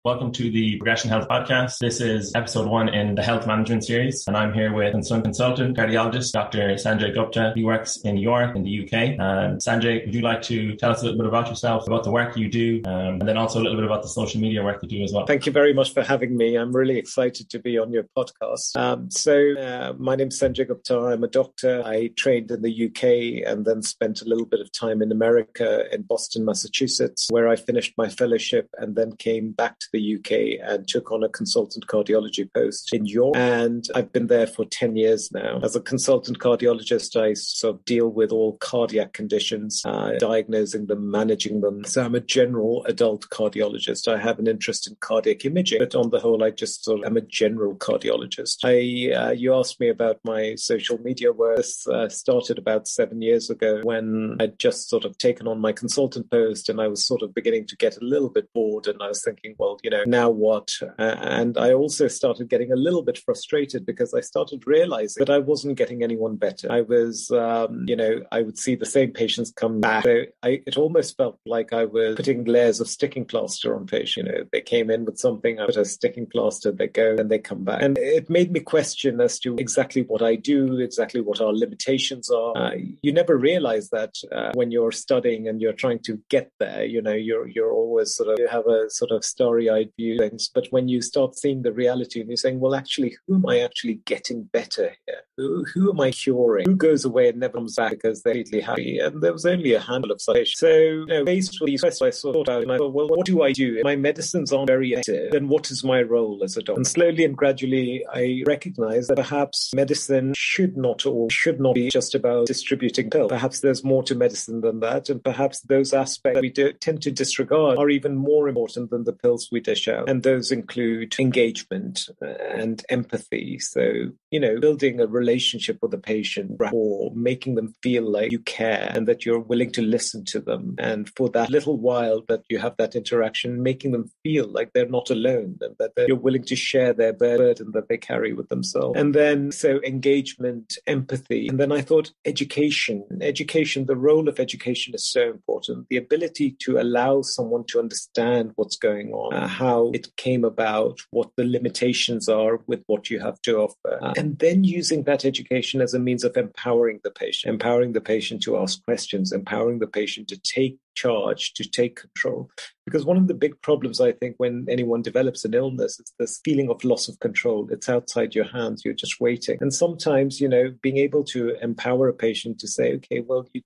Welcome to the Progression Health Podcast. This is episode 1 in the health management series, and I'm here with consultant cardiologist, Dr. Sanjay Gupta. He works in New York, in the UK. And Sanjay, would you like to tell us a little bit about yourself, about the work you do, and then also a little bit about the social media work you do as well? Thank you very much for having me. I'm really excited to be on your podcast. My name is Sanjay Gupta. I'm a doctor. I trained in the UK and then spent a little bit of time in America, in Boston, Massachusetts, where I finished my fellowship and then came back to the UK and took on a consultant cardiology post in York. And I've been there for 10 years now. As a consultant cardiologist, I sort of deal with all cardiac conditions, diagnosing them, managing them. So I'm a general adult cardiologist. I have an interest in cardiac imaging, but on the whole, I just sort of am a general cardiologist. You asked me about my social media work. This started about 7 years ago when I'd just sort of taken on my consultant post and I was sort of beginning to get a little bit bored, and I was thinking, well, now what? And I also started getting a little bit frustrated because I started realizing that I wasn't getting anyone better. I was, I would see the same patients come back. So it almost felt like I was putting layers of sticking plaster on patients. They came in with something, I put a sticking plaster, they go and they come back. And it made me question as to exactly what I do, exactly what our limitations are. You never realize that when you're studying and you're trying to get there, you're always you have a sort of starry-eyed view things, but when you start seeing the reality and you're saying, well, actually, who am I actually getting better here? Who am I curing? Who goes away and never comes back because they're completely happy? And there was only a handful of such. So, based on these questions, I thought out and I thought, well, what do I do? If my medicines aren't very effective, then what is my role as a doctor? And slowly and gradually, I recognized that perhaps medicine should not be just about distributing pills. Perhaps there's more to medicine than that, and perhaps those aspects that we tend to disregard are even more important than the pills we dish out. And those include engagement and empathy. So, building a relationship with the patient, or making them feel like you care and that you're willing to listen to them. And for that little while that you have that interaction, making them feel like they're not alone and that you're willing to share their burden that they carry with themselves. And then, so engagement, empathy. And then I thought education, the role of education is so important. The ability to allow someone to understand what's going on, how it came about, what the limitations are with what you have to offer, and then using that education as a means of empowering the patient to ask questions, empowering the patient to take charge, to take control. Because one of the big problems, I think, when anyone develops an illness, is this feeling of loss of control. It's outside your hands. You're just waiting. And sometimes, being able to empower a patient to say, okay, well, you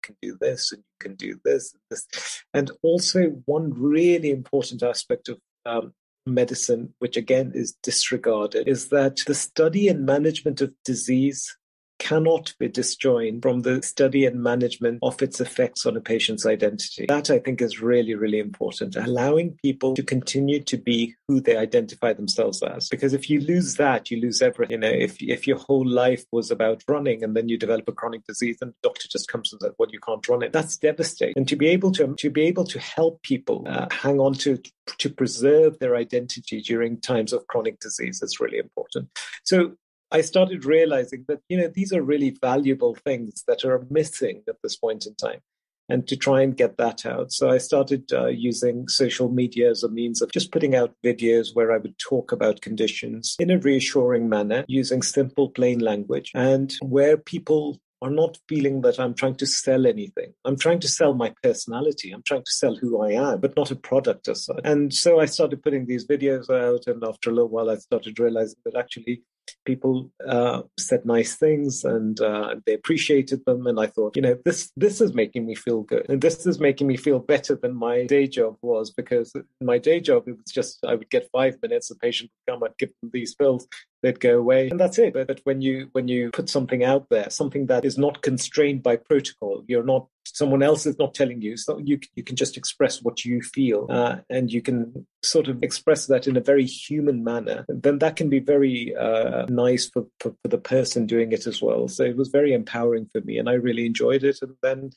can do this and you can do this and this. And also one really important aspect of medicine, which again is disregarded, is that the study and management of disease cannot be disjoined from the study and management of its effects on a patient's identity. That, I think, is really, really important. Allowing people to continue to be who they identify themselves as. Because if you lose that, you lose everything. If your whole life was about running and then you develop a chronic disease and the doctor just comes and says, well, you can't run it, that's devastating. And to be able to help people hang on to preserve their identity during times of chronic disease is really important. So I started realizing that, these are really valuable things that are missing at this point in time, and to try and get that out. So I started using social media as a means of just putting out videos where I would talk about conditions in a reassuring manner, using simple, plain language, and where people are not feeling that I'm trying to sell anything. I'm trying to sell my personality. I'm trying to sell who I am, but not a product as such. And so I started putting these videos out, and after a little while, I started realizing that actually people said nice things and they appreciated them. And I thought, this is making me feel good. And this is making me feel better than my day job was, because in my day job, it was just, I would get 5 minutes, the patient would come, I'd give them these pills, they'd go away, and that's it. But when you put something out there, something that is not constrained by protocol, someone else is not telling you, so you can just express what you feel, and you can sort of express that in a very human manner, then that can be very nice for the person doing it as well. So it was very empowering for me, and I really enjoyed it. And then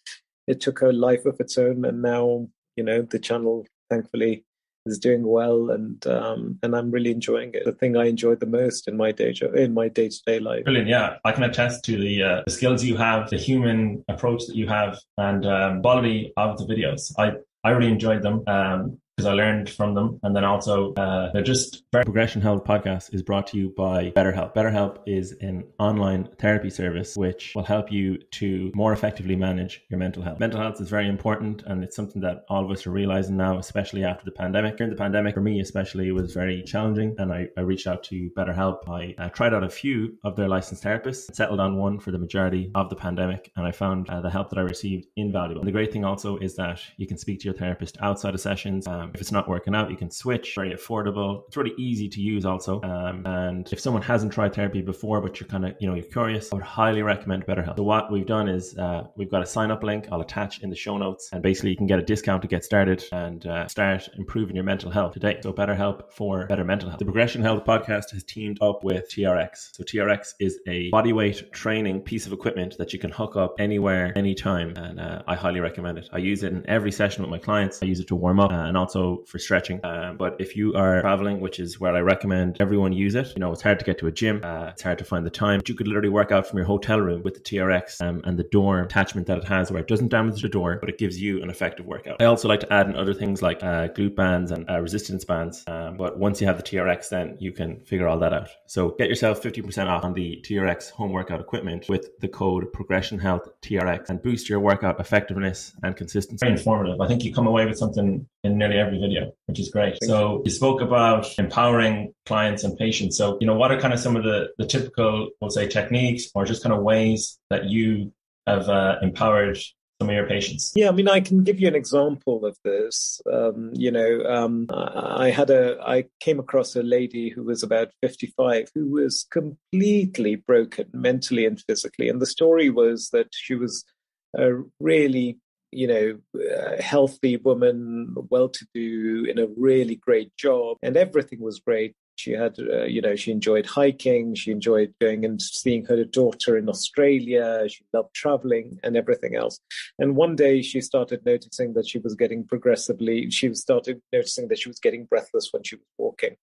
it took a life of its own, and now the channel, thankfully, is doing well, and I'm really enjoying it. The thing I enjoy the most in my day-to-day life. Brilliant, yeah. I can attest to the skills you have, the human approach that you have, and quality of the videos. I really enjoyed them. because I learned from them. And then also, they're just Progression Health podcast is brought to you by BetterHelp. BetterHelp is an online therapy service which will help you to more effectively manage your mental health. Mental health is very important, and it's something that all of us are realizing now, especially after the pandemic. During the pandemic, for me especially, it was very challenging, and I reached out to BetterHelp. I tried out a few of their licensed therapists, settled on one for the majority of the pandemic, and I found the help that I received invaluable. And the great thing also is that you can speak to your therapist outside of sessions. If it's not working out, you can switch. Very affordable. It's really easy to use also. And if someone hasn't tried therapy before, but you're kind of, you're curious, I would highly recommend BetterHelp. So what we've done is we've got a sign up link I'll attach in the show notes, and basically you can get a discount to get started and start improving your mental health today. So BetterHelp for better mental health. The Progression Health podcast has teamed up with TRX. So TRX is a bodyweight training piece of equipment that you can hook up anywhere, anytime, and I highly recommend it. I use it in every session with my clients. I use it to warm up and also for stretching. But if you are traveling, which is where I recommend everyone use it, it's hard to get to a gym, it's hard to find the time, but you could literally work out from your hotel room with the TRX and the door attachment that it has, where it doesn't damage the door, but it gives you an effective workout. I also like to add in other things like glute bands and resistance bands, but once you have the TRX, then you can figure all that out. So get yourself 50% off on the TRX home workout equipment with the code Progression Health TRX and boost your workout effectiveness and consistency. Very informative. I think you come away with something in nearly every video, which is great. So you spoke about empowering clients and patients. So, what are kind of some of the typical, we'll say, techniques or just kind of ways that you have empowered some of your patients? Yeah, I can give you an example of this. I came across a lady who was about 55 who was completely broken mentally and physically. And the story was that she was a really healthy woman, well-to-do, in a really great job, and everything was great. She had, she enjoyed hiking. She enjoyed going and seeing her daughter in Australia. She loved traveling and everything else. And one day she started noticing that she was getting breathless when she was walking.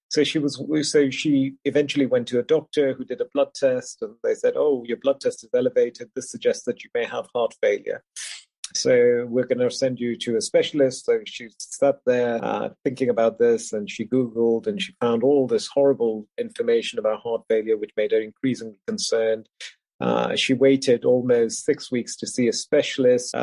So she eventually went to a doctor who did a blood test, and they said, "Oh, your blood test is elevated. This suggests that you may have heart failure. So we're going to send you to a specialist." So she sat there thinking about this, and she Googled, and she found all this horrible information about heart failure, which made her increasingly concerned. She waited almost 6 weeks to see a specialist.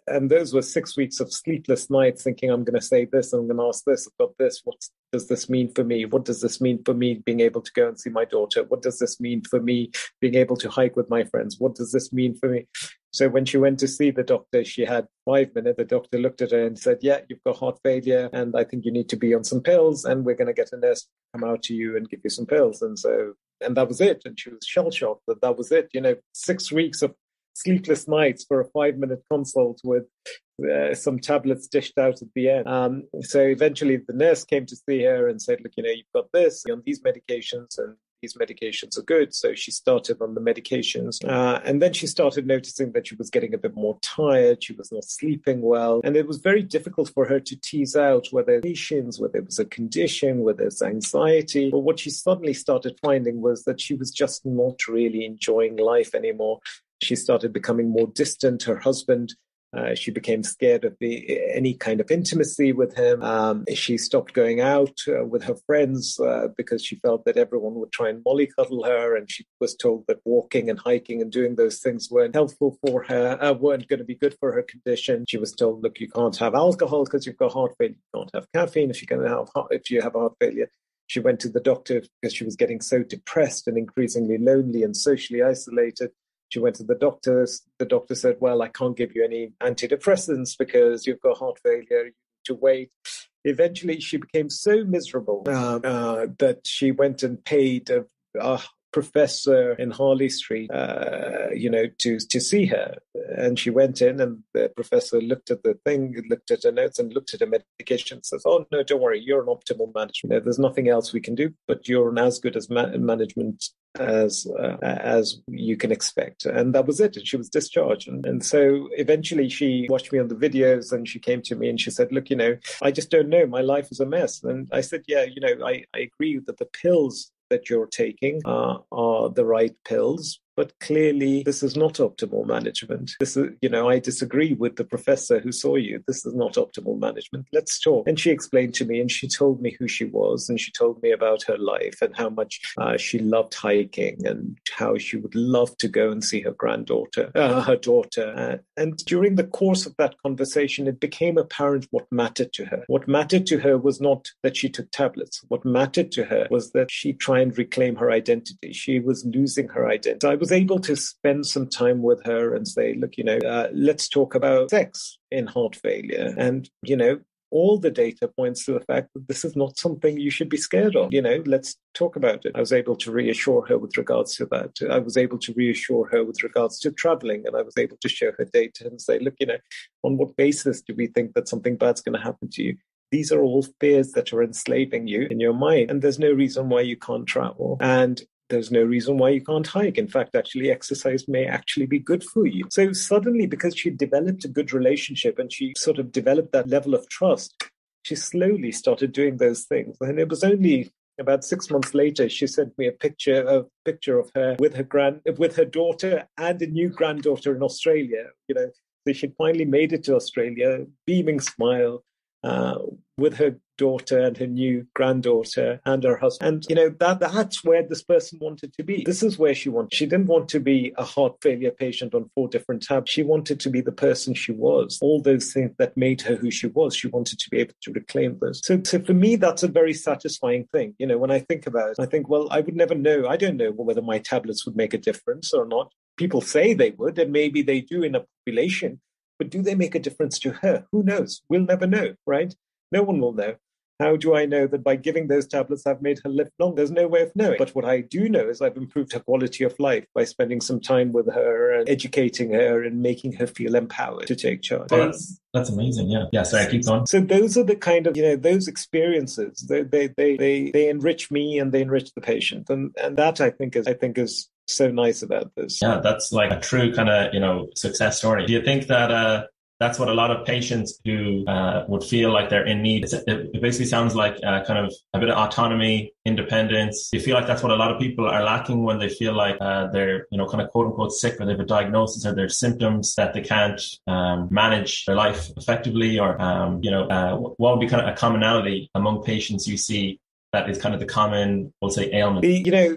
And those were 6 weeks of sleepless nights thinking, I'm going to say this, I'm going to ask this, I've got this. What does this mean for me? What does this mean for me being able to go and see my daughter? What does this mean for me being able to hike with my friends? What does this mean for me? So when she went to see the doctor, she had 5 minutes. The doctor looked at her and said, "Yeah, you've got heart failure, and I think you need to be on some pills, and we're going to get a nurse to come out to you and give you some pills." And that was it. And she was shell-shocked that was it. 6 weeks of sleepless nights for a 5-minute consult with some tablets dished out at the end. So eventually the nurse came to see her and said, "Look, you've got this, you're on these medications, and these medications are good." So she started on the medications. And then she started noticing that she was getting a bit more tired. She was not sleeping well. And it was very difficult for her to tease out whether patients, whether it was a condition, whether it's anxiety. But what she suddenly started finding was that she was just not really enjoying life anymore. She started becoming more distant. Her husband, she became scared of any kind of intimacy with him. She stopped going out with her friends because she felt that everyone would try and mollycoddle her, and she was told that walking and hiking and doing those things weren't helpful for her, weren't going to be good for her condition. She was told, "Look, you can't have alcohol because you've got heart failure. You can't have caffeine if you have heart failure." She went to the doctor because she was getting so depressed and increasingly lonely and socially isolated. She went to the doctor. The doctor said, "Well, I can't give you any antidepressants because you've got heart failure. You need to wait." Eventually, she became so miserable that she went and paid a professor in Harley Street, to see her. And she went in, and the professor looked at the thing, looked at her notes, and looked at her medication, and says, "Oh, no, don't worry. You're an optimal management. There's nothing else we can do, but you're an as good as management as you can expect." And that was it. And she was discharged. And so eventually she watched me on the videos, and she came to me and she said, "Look, I just don't know. My life is a mess." And I said, "Yeah, I agree that the pills that you're taking are the right pills, but clearly this is not optimal management. This is, I disagree with the professor who saw you. This is not optimal management. Let's talk. And she explained to me, and she told me who she was, and she told me about her life and how much she loved hiking and how she would love to go and see her daughter. And during the course of that conversation, it became apparent what mattered to her. What mattered to her was not that she took tablets. What mattered to her was that she try and reclaim her identity. She was losing her identity. So I was able to spend some time with her and say, look, let's talk about sex in heart failure. And, all the data points to the fact that this is not something you should be scared of. Let's talk about it. I was able to reassure her with regards to that. I was able to reassure her with regards to traveling, and I was able to show her data and say, look, on what basis do we think that something bad's going to happen to you? These are all fears that are enslaving you in your mind, and there's no reason why you can't travel. And there's no reason why you can't hike. In fact, actually, exercise may actually be good for you. So suddenly, because she developed a good relationship and she sort of developed that level of trust, she slowly started doing those things. And it was only about 6 months later, she sent me a picture of her with her daughter and a new granddaughter in Australia. So she finally made it to Australia, beaming smile, with her daughter and her new granddaughter and her husband. And, that's where this person wanted to be. This is where she wanted. She didn't want to be a heart failure patient on 4 different tabs. She wanted to be the person she was. All those things that made her who she was, she wanted to be able to reclaim those. So for me, that's a very satisfying thing. When I think about it, I think, well, I would never know. I don't know whether my tablets would make a difference or not. People say they would, and maybe they do in a population. But do they make a difference to her? Who knows? We'll never know, right? No one will know. How do I know that by giving those tablets, I've made her live long? There's no way of knowing. But what I do know is I've improved her quality of life by spending some time with her and educating her and making her feel empowered to take charge. Oh, that's amazing. Yeah. Yeah. Sorry, keep going. So those are the kind of, those experiences, they enrich me and they enrich the patient. And that I think is so nice about this. Yeah. That's like a true kind of, success story. Do you think that, that's what a lot of patients who would feel like they're in need. It basically sounds like kind of a bit of autonomy, independence. Do you feel like that's what a lot of people are lacking when they feel like they're, kind of quote unquote sick, or they have a diagnosis or there's symptoms that they can't manage their life effectively? Or, what would be kind of a commonality among patients you see that is kind of the common, we'll say, ailment?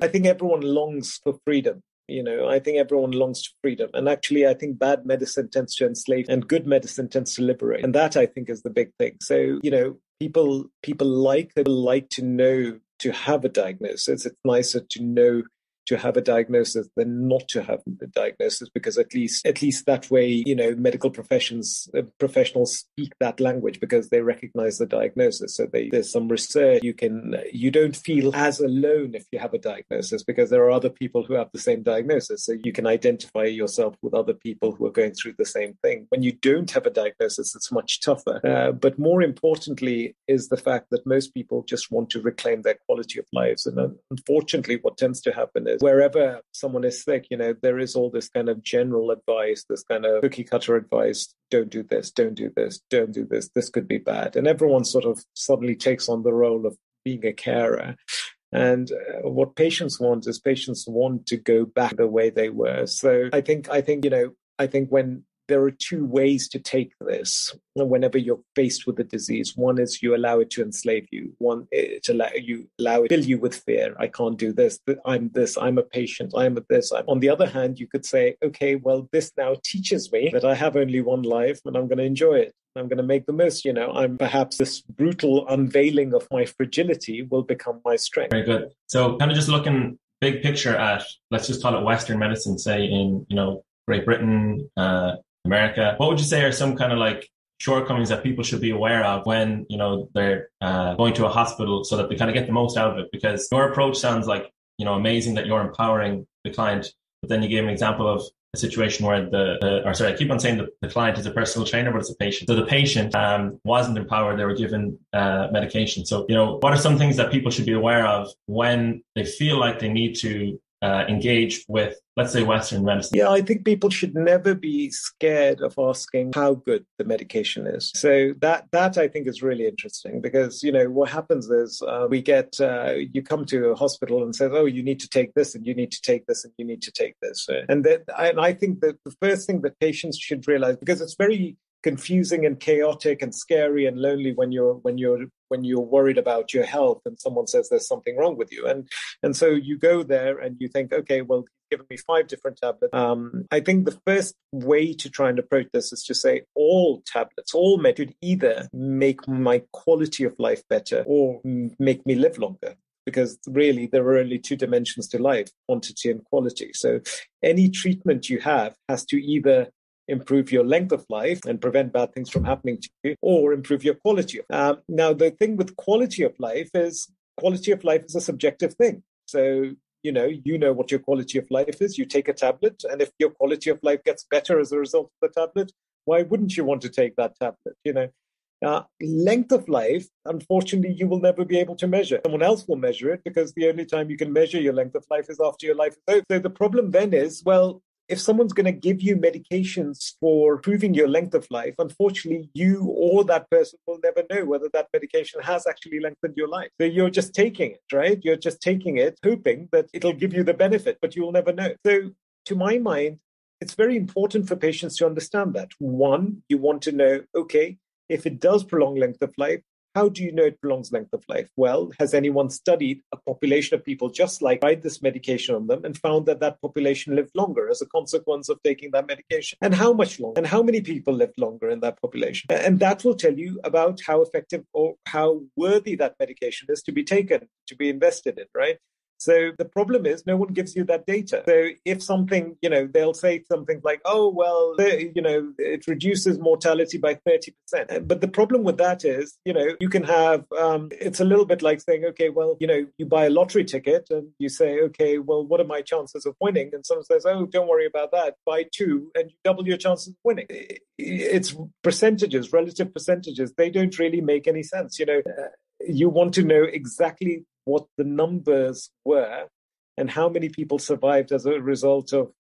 I think everyone longs for freedom. I think everyone longs to freedom. And actually, I think bad medicine tends to enslave and good medicine tends to liberate. And that, I think, is the big thing. So, people like to know, to have a diagnosis. It's nicer to know to have a diagnosis than not to have a diagnosis, because at least that way, medical professionals speak that language because they recognize the diagnosis. So there's some research. You don't feel as alone if you have a diagnosis, because there are other people who have the same diagnosis. So you can identify yourself with other people who are going through the same thing. When you don't have a diagnosis, it's much tougher. But more importantly is the fact that most people just want to reclaim their quality of lives. And unfortunately, what tends to happen is wherever someone is sick, there is all this kind of general advice, this kind of cookie cutter advice. Don't do this, don't do this, don't do this. This could be bad. And everyone sort of suddenly takes on the role of being a carer. And what patients want to go back the way they were. So I think when there are 2 ways to take this whenever you're faced with a disease. One is you allow it to enslave you. One, you allow it to fill you with fear. I can't do this. I'm a patient. I'm a this. On the other hand, you could say, okay, well, this now teaches me that I have only one life and I'm going to enjoy it. I'm going to make the most. I'm perhaps this brutal unveiling of my fragility will become my strength. Very good. So kind of just looking big picture at, let's just call it Western medicine, say in, Great Britain, America, what would you say are some kind of like shortcomings that people should be aware of when, they're going to a hospital so that they kind of get the most out of it? Because your approach sounds like, amazing that you're empowering the client, but then you gave an example of a situation where I keep on saying that the client is a personal trainer, but it's a patient. So the patient wasn't empowered. They were given medication. So, what are some things that people should be aware of when they feel like they need to engage with, let's say, Western medicine? Yeah, I think people should never be scared of asking how good the medication is. So that I think is really interesting because, what happens is we get, you come to a hospital and says, oh, you need to take this and you need to take this and you need to take this. And I think that the first thing that patients should realize, because it's very confusing and chaotic and scary and lonely when you're worried about your health and someone says there's something wrong with you, and so you go there and you think, okay, well, you've given me 5 different tablets. I think the first way to try and approach this is to say all tablets, all meds should either make my quality of life better or make me live longer. Because really, there are only 2 dimensions to life, quantity and quality. So any treatment you have has to either improve your length of life and prevent bad things from happening to you, or improve your quality. Now, the thing with quality of life is a subjective thing. So, you know what your quality of life is. You take a tablet, and if your quality of life gets better as a result of the tablet, why wouldn't you want to take that tablet? Length of life, unfortunately, you will never be able to measure. Someone else will measure it because the only time you can measure your length of life is after your life is over. So the problem then is, well, if someone's going to give you medications for improving your length of life, unfortunately, you or that person will never know whether that medication has actually lengthened your life. So you're just taking it, right? You're just taking it, hoping that it'll give you the benefit, but you will never know. So to my mind, it's very important for patients to understand that. One, you want to know, okay, if it does prolong length of life, how do you know it prolongs length of life? Well, has anyone studied a population of people just like tried this medication on them and found that that population lived longer as a consequence of taking that medication? And how much longer? And how many people lived longer in that population? And that will tell you about how effective or how worthy that medication is to be taken, to be invested in, right? So the problem is no one gives you that data. So if something, they'll say something like, oh, well, it reduces mortality by 30%. But the problem with that is, you can have, it's a little bit like saying, okay, well, you buy a lottery ticket and you say, okay, well, what are my chances of winning? And someone says, oh, don't worry about that. Buy 2 and you double your chances of winning. It's percentages, relative percentages. They don't really make any sense. You want to know exactly what the numbers were and how many people survived as a result of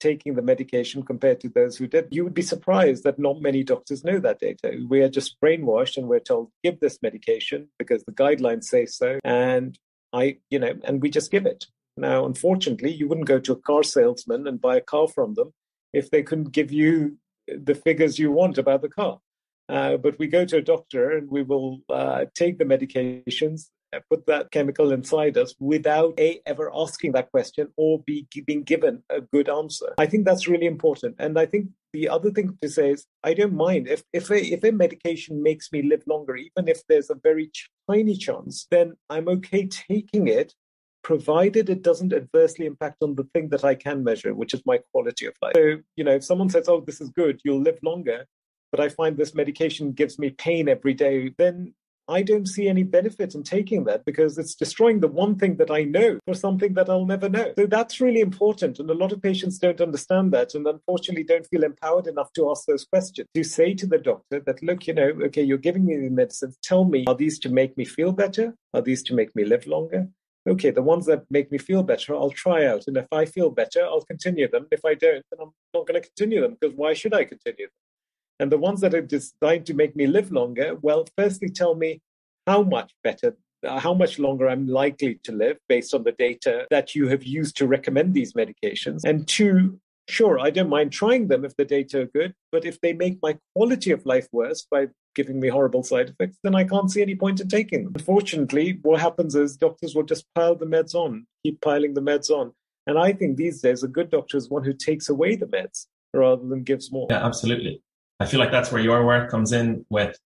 taking the medication compared to those who did. You would be surprised that not many doctors know that data. We are just brainwashed and we're told, give this medication because the guidelines say so. And and we just give it. Now, unfortunately, you wouldn't go to a car salesman and buy a car from them if they couldn't give you the figures you want about the car. But we go to a doctor and we will take the medications, put that chemical inside us without ever asking that question or being given a good answer. I think that's really important. And I think the other thing to say is, I don't mind if a medication makes me live longer, even if there's a very tiny chance, then I'm okay taking it, provided it doesn't adversely impact on the thing that I can measure, which is my quality of life. So, if someone says, oh, this is good, you'll live longer, but I find this medication gives me pain every day, then I don't see any benefit in taking that because it's destroying the one thing that I know for something that I'll never know. So that's really important. And a lot of patients don't understand that and unfortunately don't feel empowered enough to ask those questions. To say to the doctor that, look, okay, you're giving me the medicines. Tell me, are these to make me feel better? Are these to make me live longer? Okay, the ones that make me feel better, I'll try out. And if I feel better, I'll continue them. If I don't, then I'm not going to continue them because why should I continue them? And the ones that are designed to make me live longer, well, firstly, tell me how much better, how much longer I'm likely to live based on the data that you have used to recommend these medications. And 2, sure, I don't mind trying them if the data are good, but if they make my quality of life worse by giving me horrible side effects, then I can't see any point in taking them. Unfortunately, what happens is doctors will just pile the meds on, keep piling the meds on. And I think these days a good doctor is one who takes away the meds rather than gives more. Yeah, absolutely. I feel like that's where your work comes in with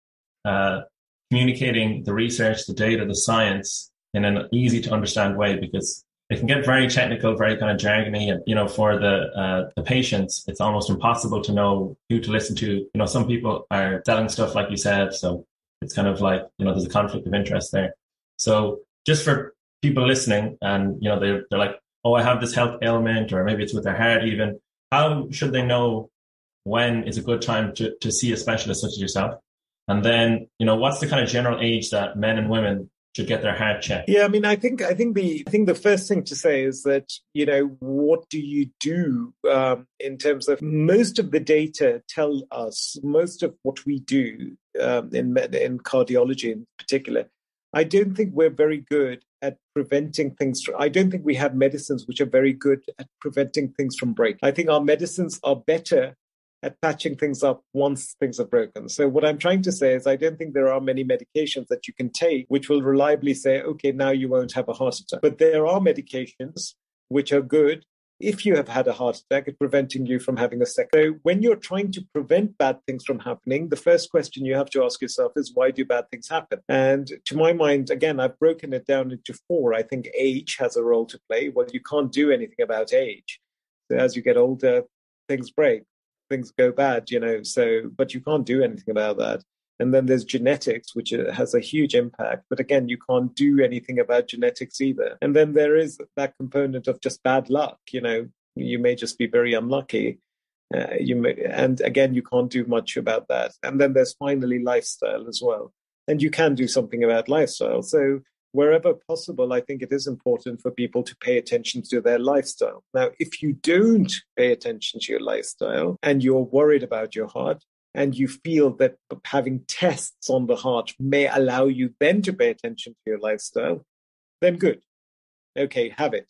communicating the research, the data, the science in an easy to understand way, because it can get very technical, very kind of jargony. And, for the patients, it's almost impossible to know who to listen to. Some people are selling stuff, like you said. So it's kind of like, there's a conflict of interest there. So just for people listening and, they're like, oh, I have this health ailment, or maybe it's with their heart even. How should they know when is a good time to see a specialist such as yourself? And then, what's the kind of general age that men and women should get their heart checked? Yeah, I mean, I think the first thing to say is that, what do you do in terms of most of the data tell us most of what we do in cardiology in particular. I don't think we're very good at preventing things. I don't think we have medicines which are very good at preventing things from breaking. I think our medicines are better at patching things up once things are broken. So what I'm trying to say is I don't think there are many medications that you can take which will reliably say, okay, now you won't have a heart attack. But there are medications which are good if you have had a heart attack at preventing you from having a second. So when you're trying to prevent bad things from happening, the first question you have to ask yourself is, why do bad things happen? And to my mind, again, I've broken it down into 4. I think age has a role to play. Well, you can't do anything about age. So as you get older, things break. Things go bad, but you can't do anything about that. And then there's genetics, which has a huge impact. But again, you can't do anything about genetics either. And then there is that component of just bad luck. You may just be very unlucky. And again, you can't do much about that. And then there's finally lifestyle as well. And you can do something about lifestyle. So wherever possible, I think it is important for people to pay attention to their lifestyle. Now, if you don't pay attention to your lifestyle and you're worried about your heart and you feel that having tests on the heart may allow you then to pay attention to your lifestyle, then good. Okay, have it.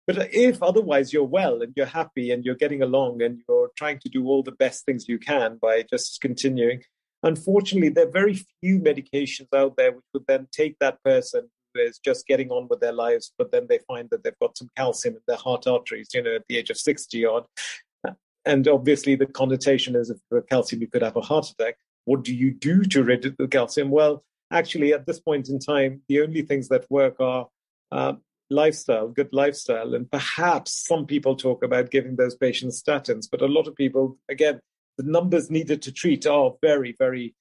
But if otherwise you're well and you're happy and you're getting along and you're trying to do all the best things you can by just continuing, unfortunately, there are very few medications out there which would then take that person who is just getting on with their lives, but then they find that they've got some calcium in their heart arteries, at the age of 60 odd. And obviously the connotation is if the calcium, you could have a heart attack. What do you do to rid of the calcium? Well, actually, at this point in time, the only things that work are lifestyle, good lifestyle. And perhaps some people talk about giving those patients statins, but a lot of people, again, the numbers needed to treat are very, very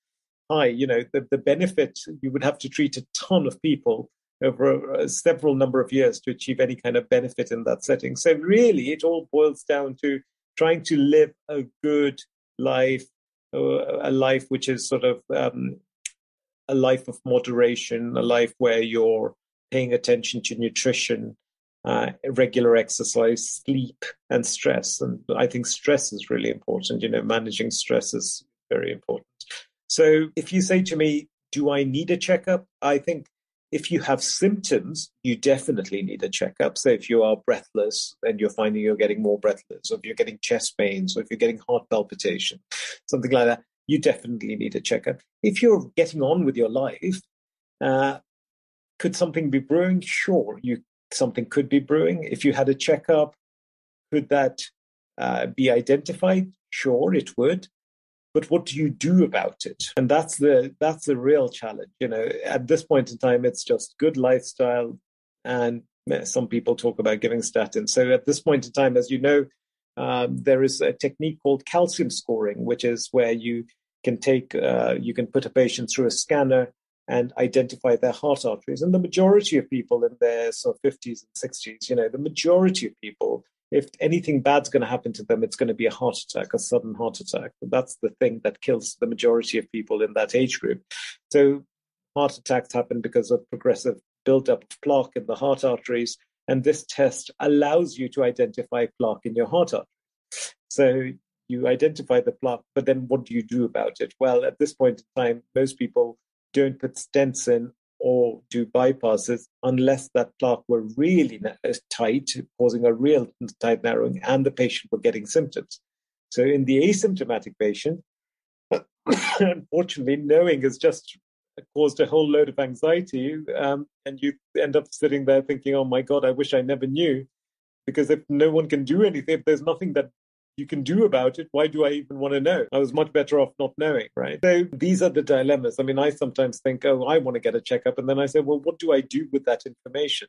high. The benefit, you would have to treat a ton of people over several number of years to achieve any kind of benefit in that setting. So really, it all boils down to trying to live a good life, a life which is sort of a life of moderation, a life where you're paying attention to nutrition, regular exercise, sleep, and stress. And I think stress is really important. Managing stress is very important. So if you say to me, do I need a checkup? I think if you have symptoms, you definitely need a checkup. So if you are breathless and you're finding you're getting more breathless, or if you're getting chest pains, or if you're getting heart palpitation, something like that, you definitely need a checkup. If you're getting on with your life, could something be brewing? Sure, something could be brewing. If you had a checkup, could that be identified? Sure, it would. But what do you do about it? And that's the real challenge. At this point in time, it's just good lifestyle, and some people talk about giving statins. So at this point in time, as you know, there is a technique called calcium scoring, which is where you can put a patient through a scanner and identify their heart arteries. And the majority of people in their sort of 50s and 60s, the majority of people, if anything bad's going to happen to them, it's going to be a heart attack, a sudden heart attack. That's the thing that kills the majority of people in that age group. So heart attacks happen because of progressive buildup of plaque in the heart arteries. And this test allows you to identify plaque in your heart arteries. So you identify the plaque, but then what do you do about it? Well, at this point in time, most people don't put stents in or do bypasses unless that plaque were really tight, causing a real tight narrowing, and the patient were getting symptoms. So in the asymptomatic patient, unfortunately, knowing has just caused a whole load of anxiety, and you end up sitting there thinking, oh my God, I wish I never knew, because if no one can do anything, if there's nothing that you can do about it, why do I even want to know? I was much better off not knowing, right? So these are the dilemmas. I mean, I sometimes think, oh, I want to get a checkup. And then I say, well, what do I do with that information?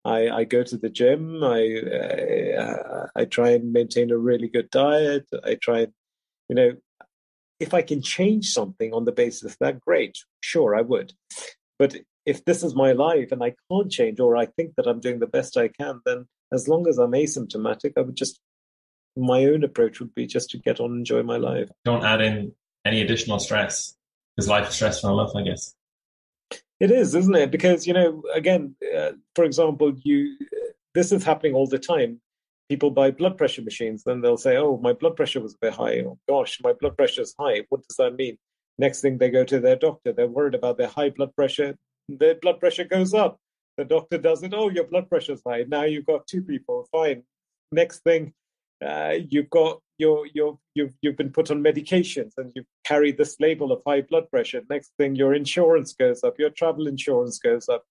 I go to the gym. I try and maintain a really good diet. I try and, if I can change something on the basis of that, great. Sure, I would. But if this is my life and I can't change, or I think that I'm doing the best I can, then as long as I'm asymptomatic, my own approach would be just to get on and enjoy my life. Don't add in any additional stress, because life is stressful enough, I guess. It is, isn't it? Because, again, for example, this is happening all the time. People buy blood pressure machines, then they'll say, oh, my blood pressure was a bit high. Oh, gosh, my blood pressure is high. What does that mean? Next thing, they go to their doctor. They're worried about their high blood pressure. Their blood pressure goes up. The doctor does it. Oh, your blood pressure is high. Now you've got two people. Fine. Next thing, you've been put on medications and you carry this label of high blood pressure. Next thing, your insurance goes up. Your travel insurance goes up.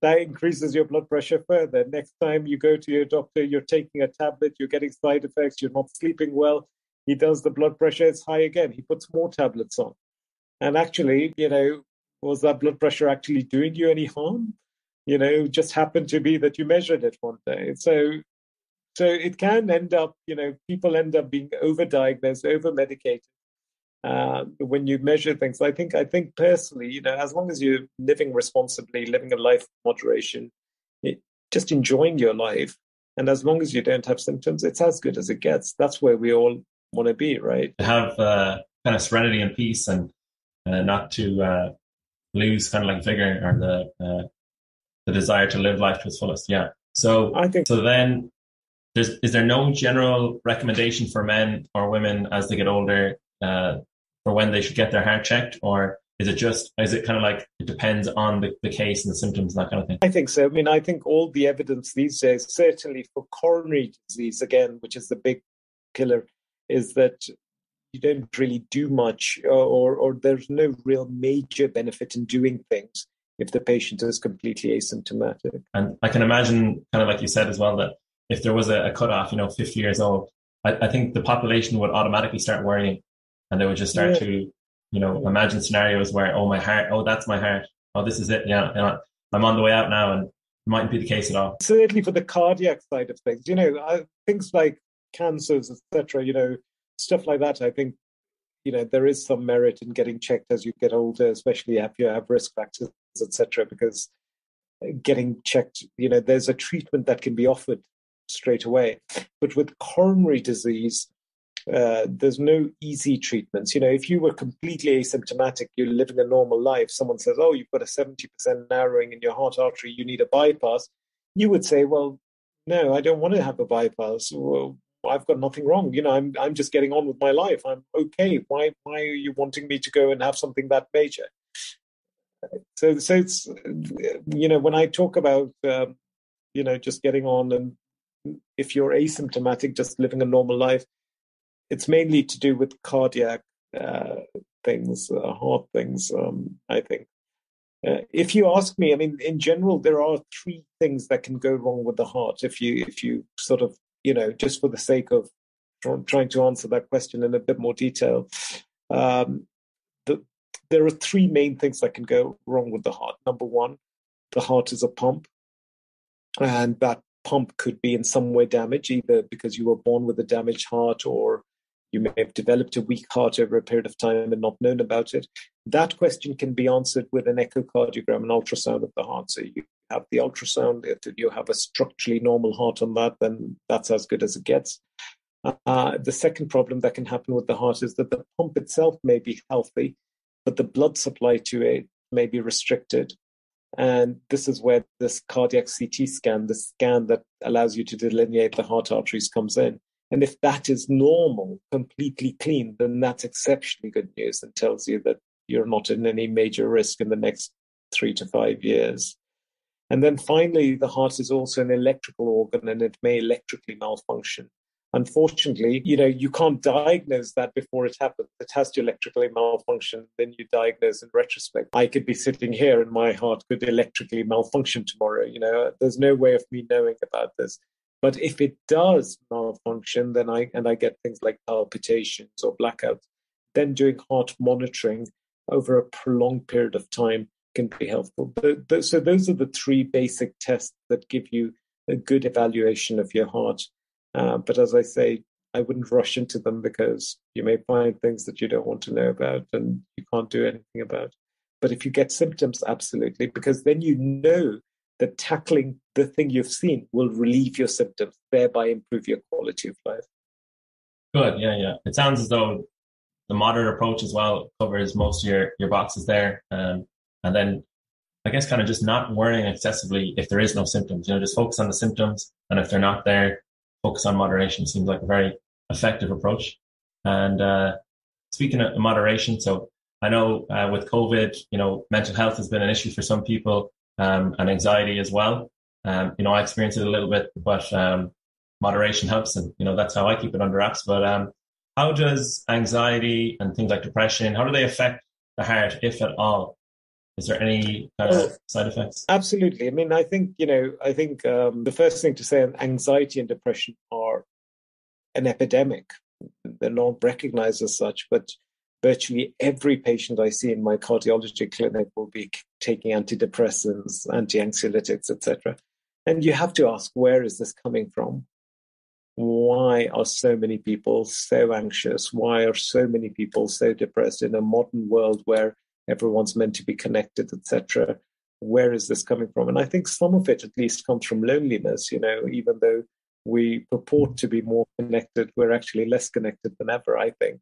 That increases your blood pressure further. Next time you go to your doctor, you're taking a tablet, you're getting side effects, you're not sleeping well. He does the blood pressure, it's high again. He puts more tablets on. And actually, was that blood pressure actually doing you any harm? Just happened to be that you measured it one day. So it can end up, people end up being overdiagnosed, over-medicated. When you measure things, I think personally, as long as you're living responsibly, living a life of moderation, just enjoying your life, and as long as you don't have symptoms, it's as good as it gets. That's where we all want to be, right? To have kind of serenity and peace, and not to lose kind of like vigor or the desire to live life to its fullest. Yeah. So I think so. Then, is there no general recommendation for men or women as they get older? For when they should get their heart checked, or is it kind of like it depends on the case and the symptoms and that kind of thing? I think so. I mean, I think all the evidence these days, certainly for coronary disease, again, which is the big killer, is that you don't really do much, or there's no real major benefit in doing things if the patient is completely asymptomatic. And I can imagine, kind of like you said as well, that if there was a cutoff, 50 years old, I think the population would automatically start worrying. And they would just start to, imagine scenarios where, oh, my heart, oh, that's my heart. Oh, this is it. Yeah, I'm on the way out now, and it mightn't be the case at all. Certainly for the cardiac side of things, things like cancers, etc., stuff like that, I think, there is some merit in getting checked as you get older, especially if you have risk factors, etc., because getting checked, there's a treatment that can be offered straight away. But with coronary disease, there's no easy treatments. If you were completely asymptomatic, you're living a normal life, someone says, oh, you've got a 70% narrowing in your heart artery, you need a bypass. You would say, well, no, I don't want to have a bypass. Well, I've got nothing wrong. I'm just getting on with my life. I'm okay. Why are you wanting me to go and have something that major? So it's, when I talk about, just getting on, and if you're asymptomatic, just living a normal life, it's mainly to do with cardiac things, heart things, I think. If you ask me, I mean, in general, there are three things that can go wrong with the heart. If you sort of, just for the sake of trying to answer that question in a bit more detail, there are three main things that can go wrong with the heart. Number one, the heart is a pump, and that pump could be in some way damaged, either because you were born with a damaged heart, or you may have developed a weak heart over a period of time and not known about it. That question can be answered with an echocardiogram, an ultrasound of the heart. So you have the ultrasound, if you have a structurally normal heart on that, then that's as good as it gets. The second problem that can happen with the heart is that the pump itself may be healthy, but the blood supply to it may be restricted. And this is where this cardiac CT scan, the scan that allows you to delineate the heart arteries, comes in. And if that is normal, completely clean, then that's exceptionally good news and tells you that you're not in any major risk in the next 3 to 5 years. And then finally, the heart is also an electrical organ, and it may electrically malfunction. Unfortunately, you can't diagnose that before it happens. It has to electrically malfunction, then you diagnose in retrospect. I could be sitting here and my heart could electrically malfunction tomorrow. There's no way of me knowing about this. But if it does malfunction, then I get things like palpitations or blackouts, then doing heart monitoring over a prolonged period of time can be helpful. So those are the three basic tests that give you a good evaluation of your heart. But as I say, I wouldn't rush into them, because you may find things that you don't want to know about and you can't do anything about. But if you get symptoms, absolutely, because then you know that tackling the thing you've seen will relieve your symptoms, thereby improve your quality of life. Good, yeah. It sounds as though the moderate approach as well covers most of your boxes there. And then I guess kind of just not worrying excessively if there is no symptoms, just focus on the symptoms. And if they're not there, focus on moderation seems like a very effective approach. And speaking of moderation, so I know with COVID, mental health has been an issue for some people, and anxiety as well. I experience it a little bit, but moderation helps, and that's how I keep it under wraps. But how does anxiety and things like depression, how do they affect the heart, if at all? Is there any kind of side effects? Absolutely. I mean, I think the first thing to say, anxiety and depression are an epidemic. They're not recognized as such, but virtually every patient I see in my cardiology clinic will be taking antidepressants, anti-anxiolytics, etc. And you have to ask, where is this coming from? Why are so many people so anxious? Why are so many people so depressed in a modern world where everyone's meant to be connected, etc.? Where is this coming from? And I think some of it at least comes from loneliness. Even though we purport to be more connected, we're actually less connected than ever, I think.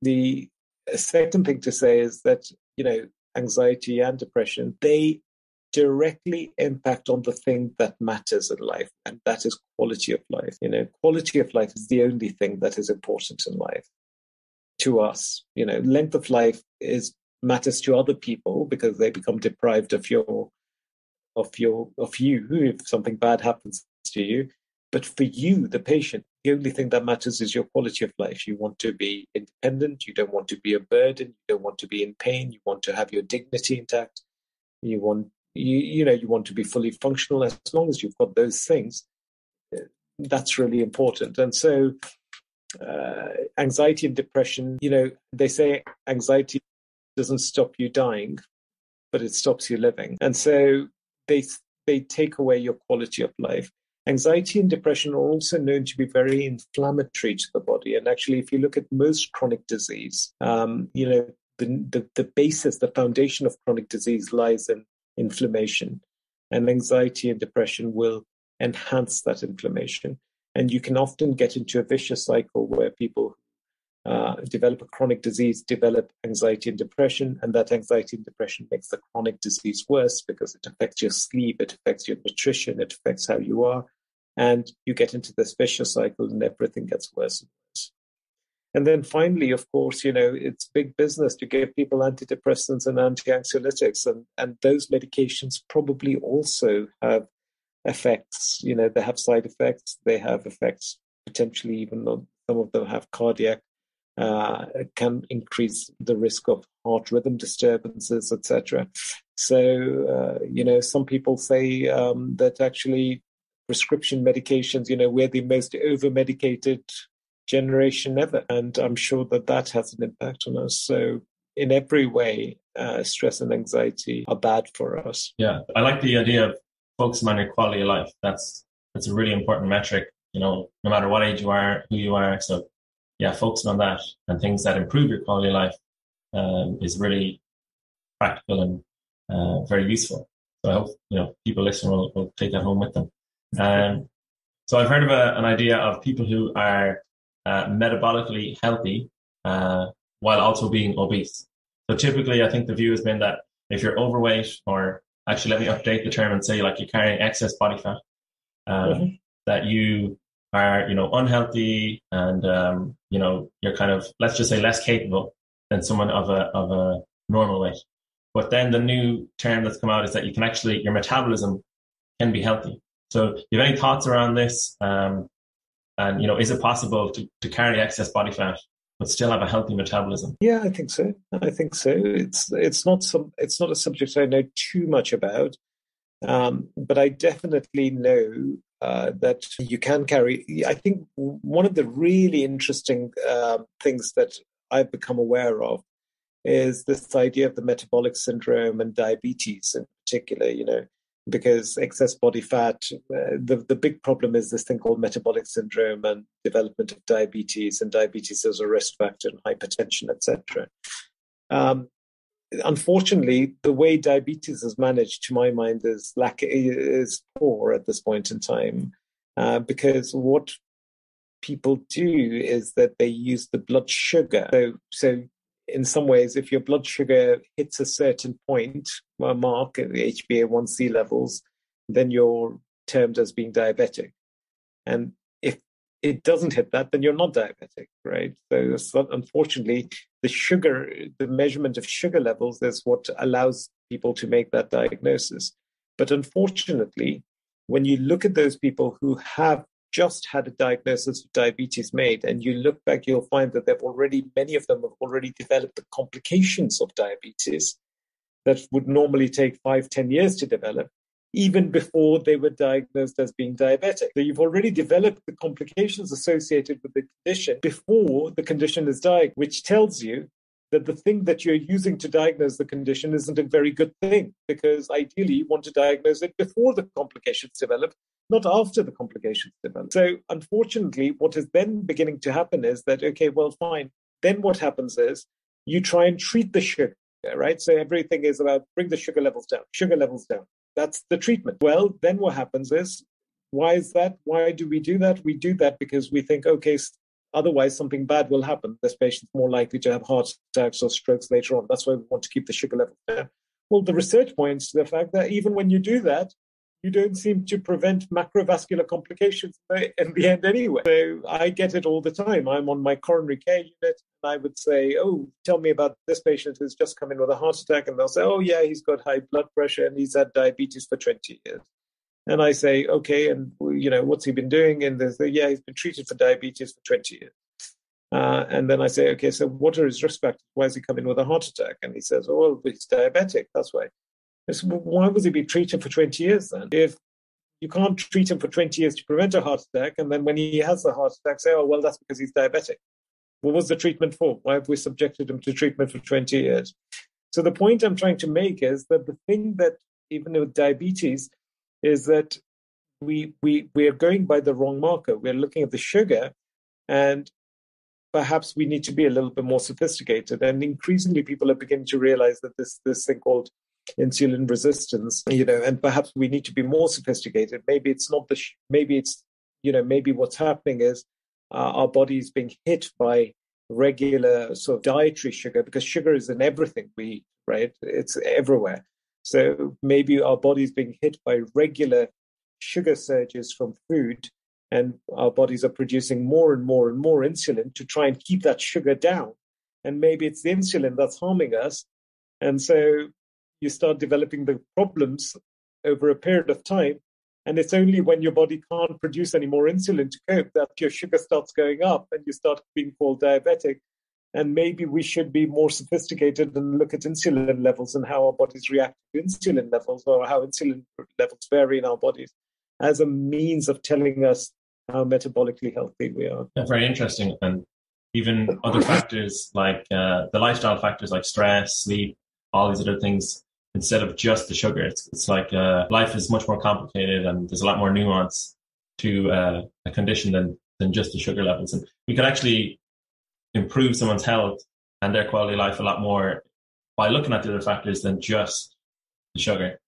The second thing to say is that, anxiety and depression, they directly impact on the thing that matters in life, and that is quality of life. Quality of life is the only thing that is important in life to us. Length of life matters to other people because they become deprived of you if something bad happens to you. But for you, the patient, the only thing that matters is your quality of life. You want to be independent. You don't want to be a burden. You don't want to be in pain. You want to have your dignity intact. You want to be fully functional. As long as you've got those things, that's really important. And so anxiety and depression, they say anxiety doesn't stop you dying, but it stops you living. And so they take away your quality of life. Anxiety and depression are also known to be very inflammatory to the body. And actually, if you look at most chronic disease, the basis, the foundation of chronic disease lies in inflammation. And anxiety and depression will enhance that inflammation. And you can often get into a vicious cycle where people develop a chronic disease, develop anxiety and depression, and that anxiety and depression makes the chronic disease worse because it affects your sleep, it affects your nutrition, it affects how you are, and you get into this vicious cycle and everything gets worse and worse. And then finally, of course, it's big business to give people antidepressants and anti-anxiolytics, and those medications probably also have effects. They have side effects, they have effects potentially, even though some of them have cardiac, can increase the risk of heart rhythm disturbances, etc. So, some people say that actually prescription medications, we're the most over-medicated generation ever. And I'm sure that has an impact on us. So in every way, stress and anxiety are bad for us. Yeah, I like the idea of focusing on your quality of life. That's a really important metric, no matter what age you are, who you are. So yeah, focusing on that and things that improve your quality of life is really practical and very useful. So I hope people listening will take that home with them. So I've heard of an idea of people who are metabolically healthy while also being obese. So typically, I think the view has been that if you're overweight, or actually let me update the term and say like you're carrying excess body fat, that you are, unhealthy and, you're kind of, let's just say, less capable than someone of a normal weight. But then the new term that's come out is that you can actually, your metabolism can be healthy. So do you have any thoughts around this? And, is it possible to carry excess body fat but still have a healthy metabolism? Yeah, I think so. It's not a subject I know too much about, but I definitely know that you can carry. I think one of the really interesting things that I've become aware of is this idea of the metabolic syndrome and diabetes in particular, because excess body fat, the big problem is this thing called metabolic syndrome and development of diabetes, and diabetes as a risk factor and hypertension, etc. Unfortunately, the way diabetes is managed, to my mind, is poor at this point in time, because what people do is that they use the blood sugar. So in some ways, if your blood sugar hits a certain point, a mark, HbA1c levels, then you're termed as being diabetic. And if it doesn't hit that, then you're not diabetic, right? So unfortunately, the measurement of sugar levels is what allows people to make that diagnosis. But unfortunately, when you look at those people who have just had a diagnosis of diabetes made, and you look back, you'll find that many of them have already developed the complications of diabetes that would normally take 5-10 years to develop, even before they were diagnosed as being diabetic. So you've already developed the complications associated with the condition before the condition is diagnosed, which tells you that the thing that you're using to diagnose the condition isn't a very good thing, because ideally you want to diagnose it before the complications develop, not after the complications develop. So unfortunately, what is then beginning to happen is that, okay, well, fine. Then what happens is you try and treat the sugar, right? So everything is about bring the sugar levels down, sugar levels down. That's the treatment. Well, then what happens is, why is that? Why do we do that? We do that because we think, okay, otherwise something bad will happen. This patient's more likely to have heart attacks or strokes later on. That's why we want to keep the sugar level down. Well, the research points to the fact that even when you do that, you don't seem to prevent macrovascular complications in the end anyway. So I get it all the time. I'm on my coronary care unit, and I would say, oh, tell me about this patient who's just come in with a heart attack. And they'll say, oh, yeah, he's got high blood pressure and he's had diabetes for 20 years. And I say, okay, and what's he been doing? And they say, yeah, he's been treated for diabetes for 20 years. And then I say, okay, so what are his risk factors? Why is he coming with a heart attack? And he says, oh, well, he's diabetic. That's why. I said, well, why was he being treated for 20 years then? If you can't treat him for 20 years to prevent a heart attack, and then when he has a heart attack, say, oh, well, that's because he's diabetic. What was the treatment for? Why have we subjected him to treatment for 20 years? So the point I'm trying to make is that the thing that, even with diabetes, is that we are going by the wrong marker. We're looking at the sugar, and perhaps we need to be a little bit more sophisticated. And increasingly, people are beginning to realize that this thing called insulin resistance, and perhaps we need to be more sophisticated. Maybe it's not maybe what's happening is our body is being hit by regular sort of dietary sugar, because sugar is in everything we eat, right? It's everywhere. So maybe our body is being hit by regular sugar surges from food, and our bodies are producing more and more and more insulin to try and keep that sugar down. And maybe it's the insulin that's harming us. And so you start developing the problems over a period of time. And it's only when your body can't produce any more insulin to cope that your sugar starts going up and you start being called diabetic. And maybe we should be more sophisticated and look at insulin levels and how our bodies react to insulin levels, or how insulin levels vary in our bodies, as a means of telling us how metabolically healthy we are. That's very interesting. And even other factors like the lifestyle factors like stress, sleep, all these other things, instead of just the sugar. It's like life is much more complicated, and there's a lot more nuance to a condition than just the sugar levels. And we can actually improve someone's health and their quality of life a lot more by looking at the other factors than just the sugar.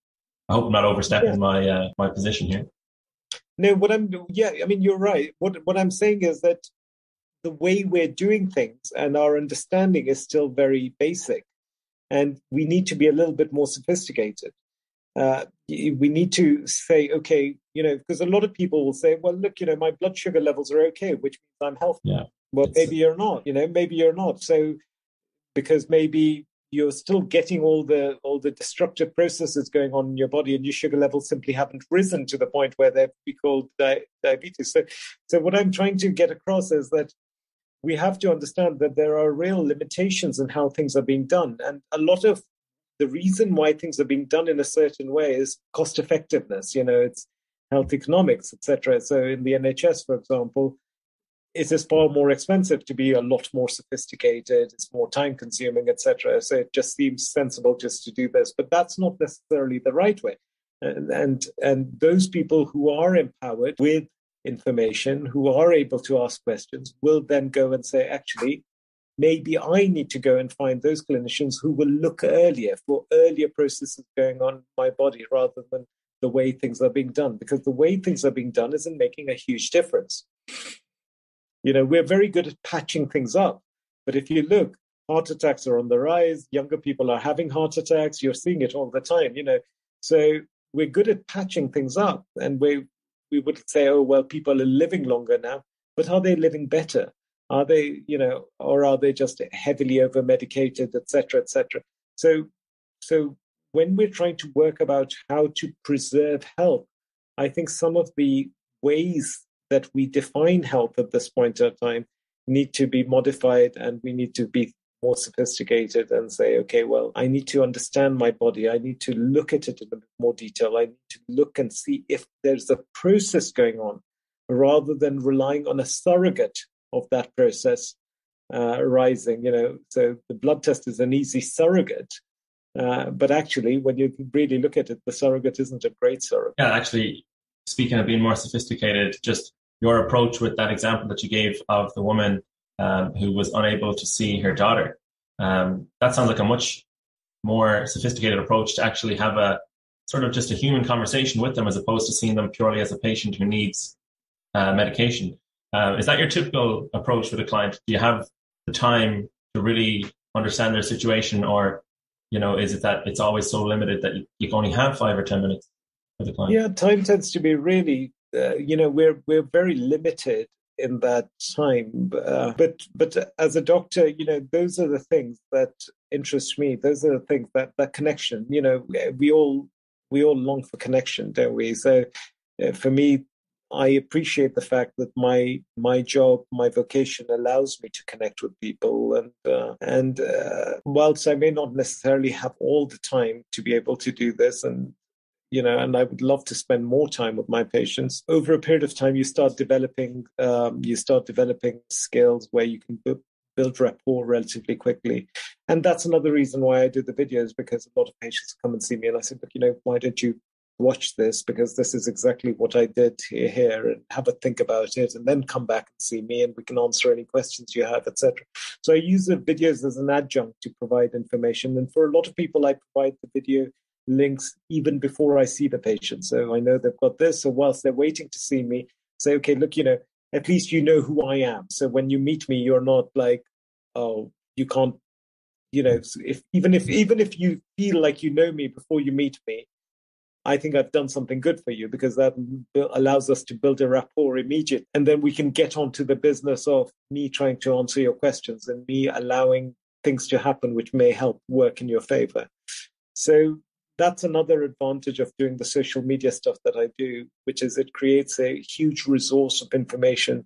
I hope I'm not overstepping my position here. No, you're right. What I'm saying is that the way we're doing things and our understanding is still very basic, and we need to be a little bit more sophisticated. We need to say, okay, because a lot of people will say, well, look, my blood sugar levels are okay, which means I'm healthy. Yeah. Well, maybe you're not, maybe you're not. So, because maybe you're still getting all the destructive processes going on in your body, and your sugar levels simply haven't risen to the point where they'd be called diabetes. So what I'm trying to get across is that we have to understand that there are real limitations in how things are being done. And a lot of the reason why things are being done in a certain way is cost effectiveness. It's health economics, etc. So in the NHS, for example, it is far more expensive to be a lot more sophisticated. It's more time consuming, etc. So it just seems sensible just to do this, but that's not necessarily the right way. And those people who are empowered with information, who are able to ask questions, will then go and say, actually, maybe I need to go and find those clinicians who will look earlier for earlier processes going on in my body, rather than the way things are being done, because the way things are being done isn't making a huge difference. We're very good at patching things up, but if you look, heart attacks are on the rise. Younger people are having heart attacks. You're seeing it all the time, So we're good at patching things up. And we would say, oh, well, people are living longer now. But are they living better? Are they, or are they just heavily over-medicated, et cetera, et cetera? So when we're trying to work about how to preserve health, I think some of the ways that we define health at this point in time need to be modified, and we need to be more sophisticated and say, okay, well, I need to understand my body. I need to look at it in a bit more detail. I need to look and see if there's a process going on, rather than relying on a surrogate of that process rising. So the blood test is an easy surrogate. But actually, when you really look at it, the surrogate isn't a great surrogate. Yeah, actually, speaking of being more sophisticated, just your approach with that example that you gave of the woman who was unable to see her daughter, that sounds like a much more sophisticated approach to actually have a sort of just a human conversation with them, as opposed to seeing them purely as a patient who needs medication. Is that your typical approach with a client? Do you have the time to really understand their situation, or is it that it's always so limited that you can only have 5 or 10 minutes with the client? Yeah, time tends to be really, we're very limited in that time. But as a doctor, those are the things that interest me. Those are the things that connection. We all long for connection, don't we? So for me, I appreciate the fact that my job, my vocation allows me to connect with people, and whilst I may not necessarily have all the time to be able to do this, and I would love to spend more time with my patients, over a period of time, you start developing skills where you can build rapport relatively quickly. And that's another reason why I do the videos, because a lot of patients come and see me and I say, look, why don't you watch this, because this is exactly what I did here, and have a think about it, and then come back and see me, and we can answer any questions you have, etc. So I use the videos as an adjunct to provide information. And for a lot of people, I provide the video links even before I see the patient. So I know they've got this. So whilst they're waiting to see me, say, okay, look, at least you know who I am. So when you meet me, you're not like, oh, you can't, even if you feel like you know me before you meet me, I think I've done something good for you, because that allows us to build a rapport immediately. And then we can get on to the business of me trying to answer your questions and me allowing things to happen which may help work in your favor. So that's another advantage of doing the social media stuff that I do, which is it creates a huge resource of information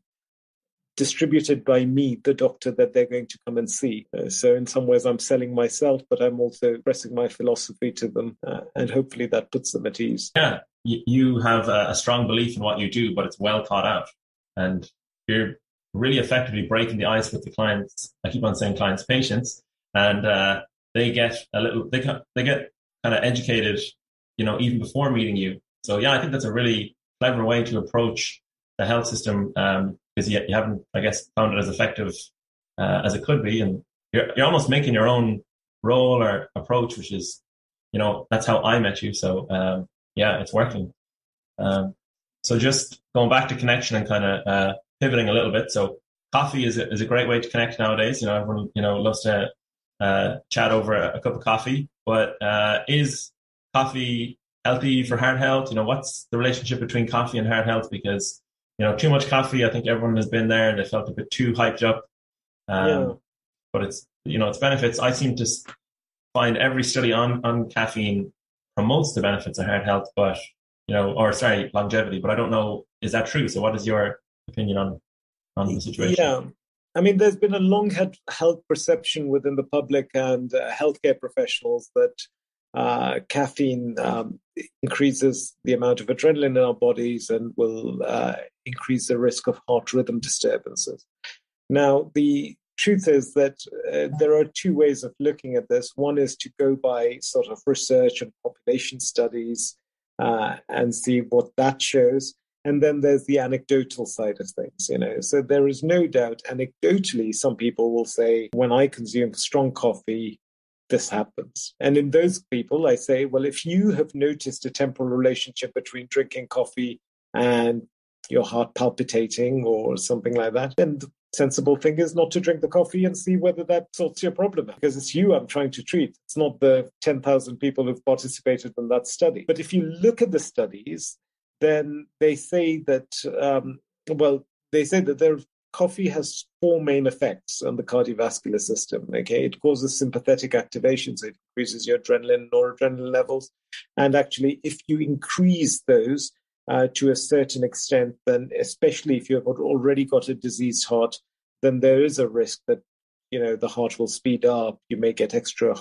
distributed by me, the doctor that they're going to come and see. So in some ways, I'm selling myself, but I'm also expressing my philosophy to them, and hopefully that puts them at ease. Yeah, you have a strong belief in what you do, but it's well thought out. And you're really effectively breaking the ice with the clients. I keep on saying clients, patients, and they get kind of educated, even before meeting you. So yeah, I think that's a really clever way to approach the health system, because you haven't, I guess, found it as effective as it could be. And you're almost making your own role or approach, which is, that's how I met you. So yeah, it's working. So just going back to connection and kind of pivoting a little bit. So coffee is a great way to connect nowadays. Everyone, loves to chat over a cup of coffee, but is coffee healthy for heart health? What's the relationship between coffee and heart health? Because too much coffee, I think everyone has been there and they felt a bit too hyped up. But it's, its benefits. I seem to find every study on caffeine promotes the benefits of heart health, but, longevity. But I don't know, is that true? So what is your opinion on the situation? Yeah. I mean, there's been a long health perception within the public and healthcare professionals that caffeine increases the amount of adrenaline in our bodies and will increase the risk of heart rhythm disturbances. Now, the truth is that there are two ways of looking at this. One is to go by sort of research and population studies and see what that shows. And then there's the anecdotal side of things, So there is no doubt, anecdotally, some people will say, when I consume strong coffee, this happens. And in those people, I say, well, if you have noticed a temporal relationship between drinking coffee and your heart palpitating or something like that, then sensible thing is not to drink the coffee and see whether that sorts your problem out, because it's you I'm trying to treat. It's not the 10,000 people who've participated in that study. But if you look at the studies, then they say that, coffee has four main effects on the cardiovascular system. Okay, it causes sympathetic activation, so it increases your adrenaline, noradrenaline levels. And actually, if you increase those to a certain extent, then especially if you've already got a diseased heart, then there is a risk that the heart will speed up. You may get extra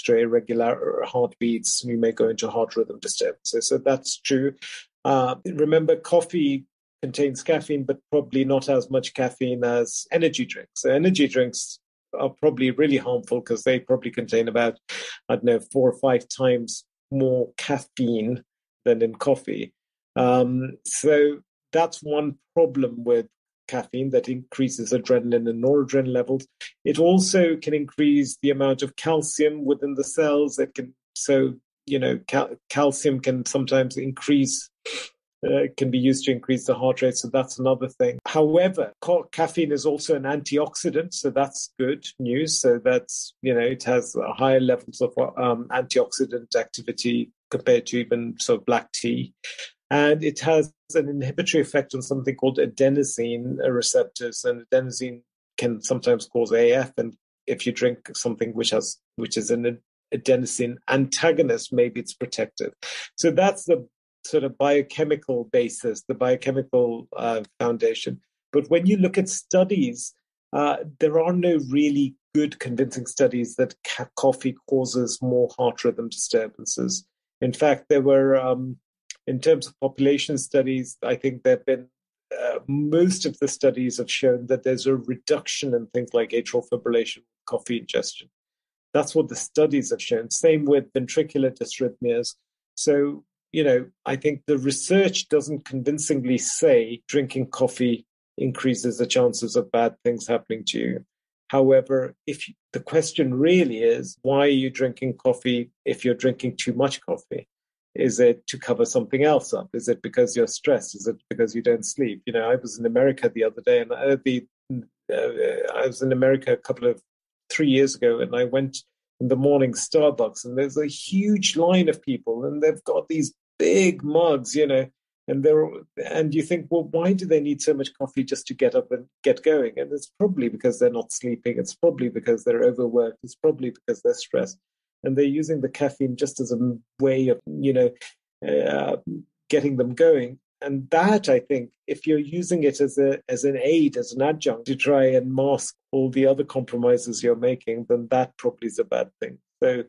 irregular heartbeats. You may go into heart rhythm disturbances. So that's true. Remember, coffee contains caffeine, but probably not as much caffeine as energy drinks. So energy drinks are probably really harmful because they probably contain about, 4 or 5 times more caffeine than in coffee. So that's one problem with caffeine, that increases adrenaline and noradrenaline levels. It also can increase the amount of calcium within the cells. Calcium can sometimes can be used to increase the heart rate. So that's another thing. However, caffeine is also an antioxidant. So that's good news. So that's, it has higher levels of antioxidant activity compared to even sort of black tea. And it has an inhibitory effect on something called adenosine receptors. And adenosine can sometimes cause AF. And if you drink something which is an adenosine antagonist, maybe it's protected. So that's the sort of biochemical basis, the biochemical foundation. But when you look at studies, there are no really good convincing studies that coffee causes more heart rhythm disturbances. In fact, there were, in terms of population studies, I think there have been, most of the studies have shown that there's a reduction in things like atrial fibrillation with coffee ingestion. That's what the studies have shown. Same with ventricular dysrhythmias. So, I think the research doesn't convincingly say drinking coffee increases the chances of bad things happening to you. However, the question really is, why are you drinking coffee if you're drinking too much coffee? Is it to cover something else up? Is it because you're stressed? Is it because you don't sleep? I was in America the other day, and I was in America 3 years ago, and I went in the morning Starbucks, and there's a huge line of people, and they've got these big mugs, and you think, well, why do they need so much coffee just to get up and get going? And it's probably because they're not sleeping. It's probably because they're overworked. It's probably because they're stressed. And they're using the caffeine just as a way of, getting them going. And that, I think, if you're using it as an aid, as an adjunct to try and mask all the other compromises you're making, then that probably is a bad thing. So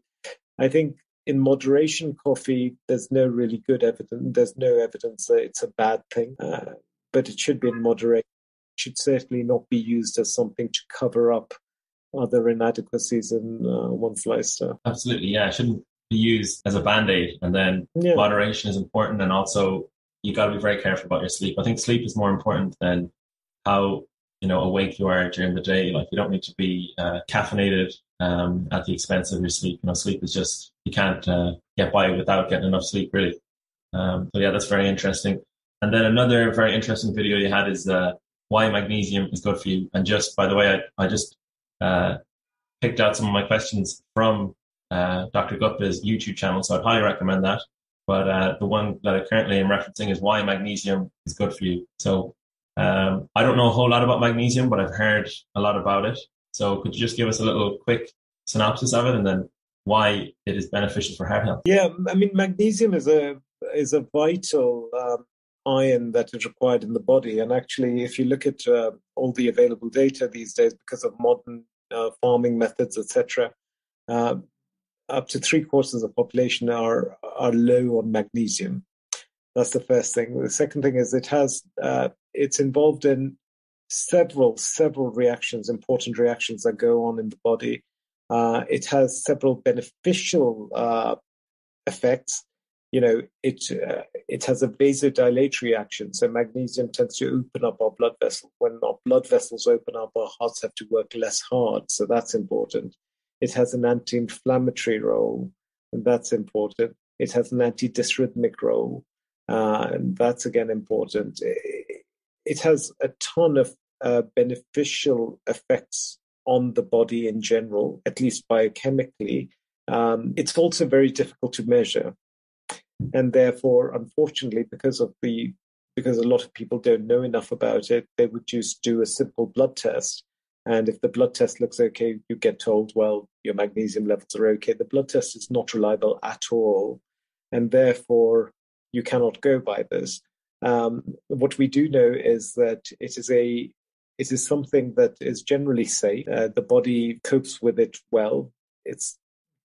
I think in moderation, coffee, there's no really good evidence. There's no evidence that it's a bad thing, but it should be in moderation. It should certainly not be used as something to cover up other inadequacies in one's lifestyle. Absolutely, yeah. It shouldn't be used as a Band-Aid. And then moderation is important. And also, you got to be very careful about your sleep. I think sleep is more important than how awake you are during the day. Like, you don't need to be caffeinated at the expense of your sleep. Sleep is just, you can't get by without getting enough sleep, really. So yeah, that's very interesting. And then another very interesting video you had is why magnesium is good for you. And just by the way, I just picked out some of my questions from Dr. Gupta's YouTube channel, so I'd highly recommend that. But the one that I currently am referencing is why magnesium is good for you. So I don't know a whole lot about magnesium, but I've heard a lot about it. So could you just give us a little quick synopsis of it, and then why it is beneficial for heart health? Yeah, I mean, magnesium is a vital iron that is required in the body. And actually, if you look at all the available data these days, because of modern farming methods, etc., up to 3/4 of the population are low on magnesium. That's the first thing. The second thing is it's involved in several reactions, important reactions that go on in the body. It has several beneficial effects. It has a vasodilatory action. So magnesium tends to open up our blood vessels. When our blood vessels open up, our hearts have to work less hard. So that's important. It has an anti-inflammatory role, and that's important. It has an anti-dysrhythmic role, and that's again important. It has a ton of beneficial effects on the body in general, at least biochemically, it's also very difficult to measure. And therefore, unfortunately, because a lot of people don't know enough about it, they would just do a simple blood test. And if the blood test looks okay, you get told, well, your magnesium levels are okay. The blood test is not reliable at all. And therefore, you cannot go by this. What we do know is that it is something that is generally safe. The body copes with it well. It's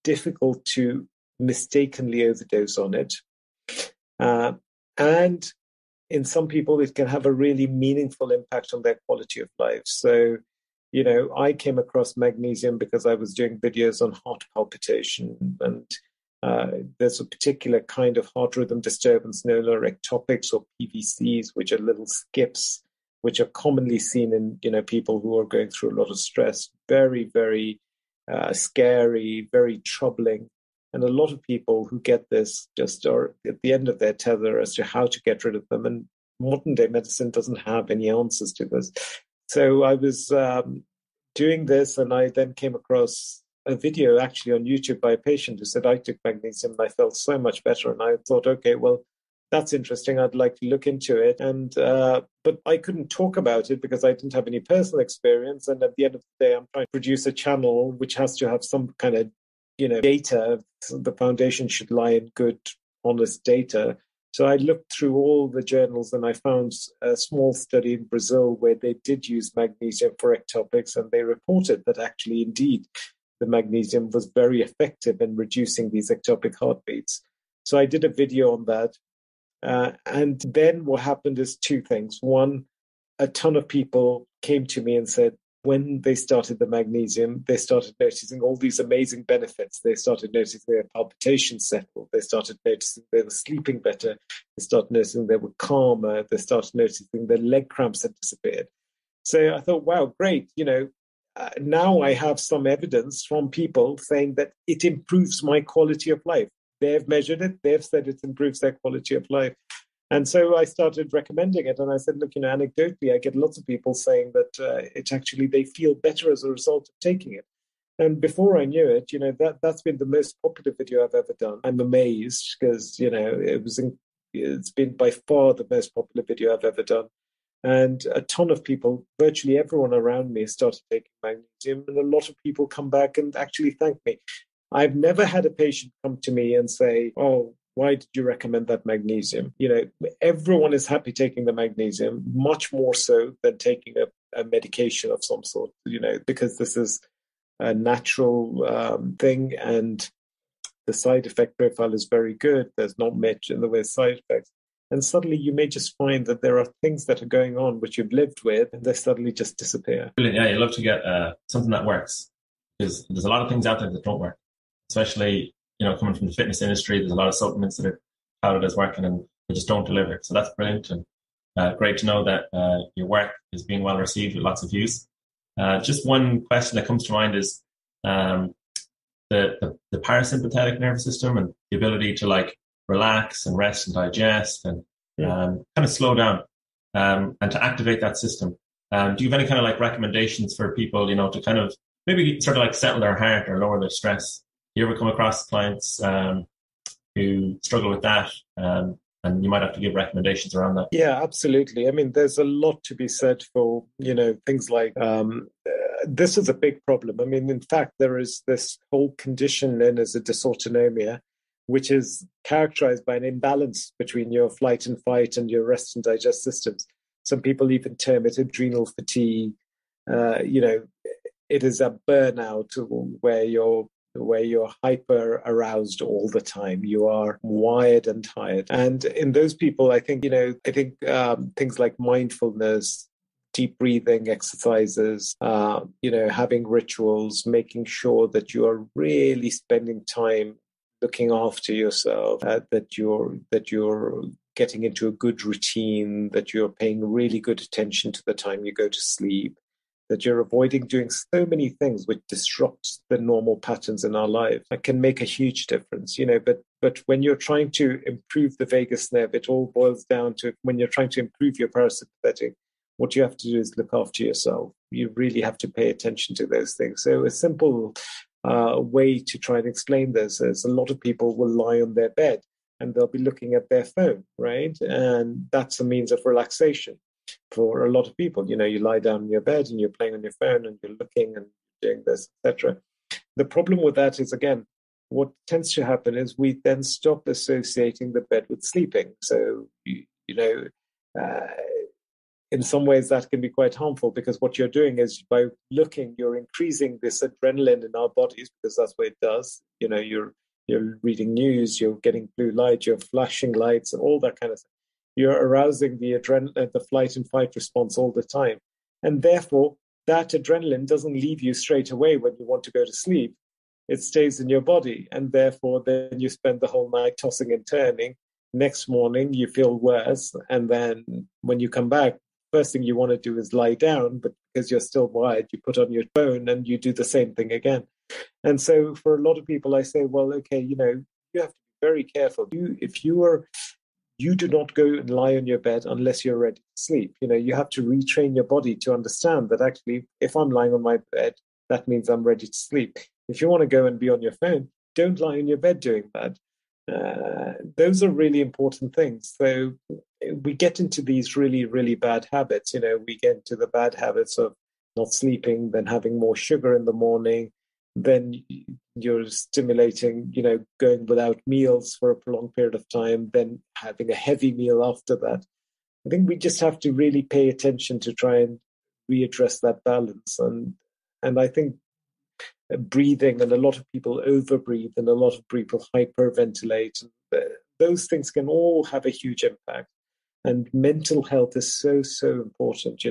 difficult to mistakenly overdose on it. And in some people, it can have a really meaningful impact on their quality of life. So, I came across magnesium because I was doing videos on heart palpitation. And there's a particular kind of heart rhythm disturbance known as ectopics or PVCs, which are little skips, which are commonly seen in, people who are going through a lot of stress. Very, very scary, very troubling. And a lot of people who get this just are at the end of their tether as to how to get rid of them. And modern day medicine doesn't have any answers to this. So I was doing this, and I then came across a video actually on YouTube by a patient who said, I took magnesium and I felt so much better. And I thought, okay, well, that's interesting. I'd like to look into it. And but I couldn't talk about it because I didn't have any personal experience. And at the end of the day, I'm trying to produce a channel which has to have some kind of data. The foundation should lie in good, honest data. So I looked through all the journals and I found a small study in Brazil where they did use magnesium for ectopics, and they reported that actually, indeed, the magnesium was very effective in reducing these ectopic heartbeats. So I did a video on that. And then what happened is two things. One, a ton of people came to me and said, when they started the magnesium, they started noticing all these amazing benefits. They started noticing their palpitations settled. They started noticing they were sleeping better. They started noticing they were calmer. They started noticing their leg cramps had disappeared. So I thought, wow, great. Now I have some evidence from people saying that it improves my quality of life. They've measured it. They've said it improves their quality of life. And so I started recommending it. And I said, look, anecdotally, I get lots of people saying that they feel better as a result of taking it. And before I knew it, that's been the most popular video I've ever done. I'm amazed because, it's been by far the most popular video I've ever done. And a ton of people, virtually everyone around me, started taking magnesium. And a lot of people come back and actually thank me. I've never had a patient come to me and say, oh, why did you recommend that magnesium? Everyone is happy taking the magnesium, much more so than taking a medication of some sort, because this is a natural thing and the side effect profile is very good. There's not much in the way of side effects. And suddenly you may just find that there are things that are going on which you've lived with and they suddenly just disappear. Brilliant. Yeah, you love to get something that works, because there's a lot of things out there that don't work, especially coming from the fitness industry. There's a lot of supplements that are touted as working and they just don't deliver. So that's brilliant, and great to know that your work is being well received with lots of views. Just one question that comes to mind is the parasympathetic nervous system and the ability to relax and rest and digest and kind of slow down and to activate that system. Do you have any kind of recommendations for people, to kind of maybe sort of settle their heart or lower their stress? You ever come across clients who struggle with that, and you might have to give recommendations around that? Yeah, absolutely. I mean, there's a lot to be said for, things like this is a big problem. I mean, in fact, there is this whole condition known as a dysautonomia, which is characterized by an imbalance between your flight and fight and your rest and digest systems. Some people even term it adrenal fatigue. It is a burnout where you're hyper aroused all the time. You are wired and tired. And in those people, I think things like mindfulness, deep breathing exercises, having rituals, making sure that you are really spending time looking after yourself, that you're getting into a good routine, that you're paying really good attention to the time you go to sleep, that you're avoiding doing so many things which disrupt the normal patterns in our life. That can make a huge difference, but when you're trying to improve the vagus nerve, it all boils down to when you're trying to improve your parasympathetic, what you have to do is look after yourself. You really have to pay attention to those things. So a simple way to try and explain this is a lot of people will lie on their bed and they'll be looking at their phone, right? And that's a means of relaxation for a lot of people. You lie down in your bed and you're playing on your phone and you're looking and doing this, etc. The problem with that is, again, what tends to happen is we then stop associating the bed with sleeping. So, in some ways that can be quite harmful, because what you're doing is by looking, you're increasing this adrenaline in our bodies, because that's what it does. You're reading news, you're getting blue light, you're flashing lights and all that kind of stuff. You're arousing the adrenaline, the flight and fight response all the time. And therefore, that adrenaline doesn't leave you straight away when you want to go to sleep. It stays in your body. And therefore, then you spend the whole night tossing and turning. Next morning, you feel worse. And then when you come back, first thing you want to do is lie down, but because you're still wired, you put on your phone and you do the same thing again. And so for a lot of people, I say, well, okay, you have to be very careful. You do not go and lie on your bed unless you're ready to sleep. You have to retrain your body to understand that actually, if I'm lying on my bed, that means I'm ready to sleep. If you want to go and be on your phone, don't lie on your bed doing that. Those are really important things. So we get into these really, really bad habits. We get into the bad habits of not sleeping, then having more sugar in the morning, then you're stimulating, going without meals for a prolonged period of time, then having a heavy meal after that. I think we just have to really pay attention to try and readdress that balance. And I think breathing, and a lot of people overbreathe and a lot of people hyperventilate. Those things can all have a huge impact. And mental health is so, so important.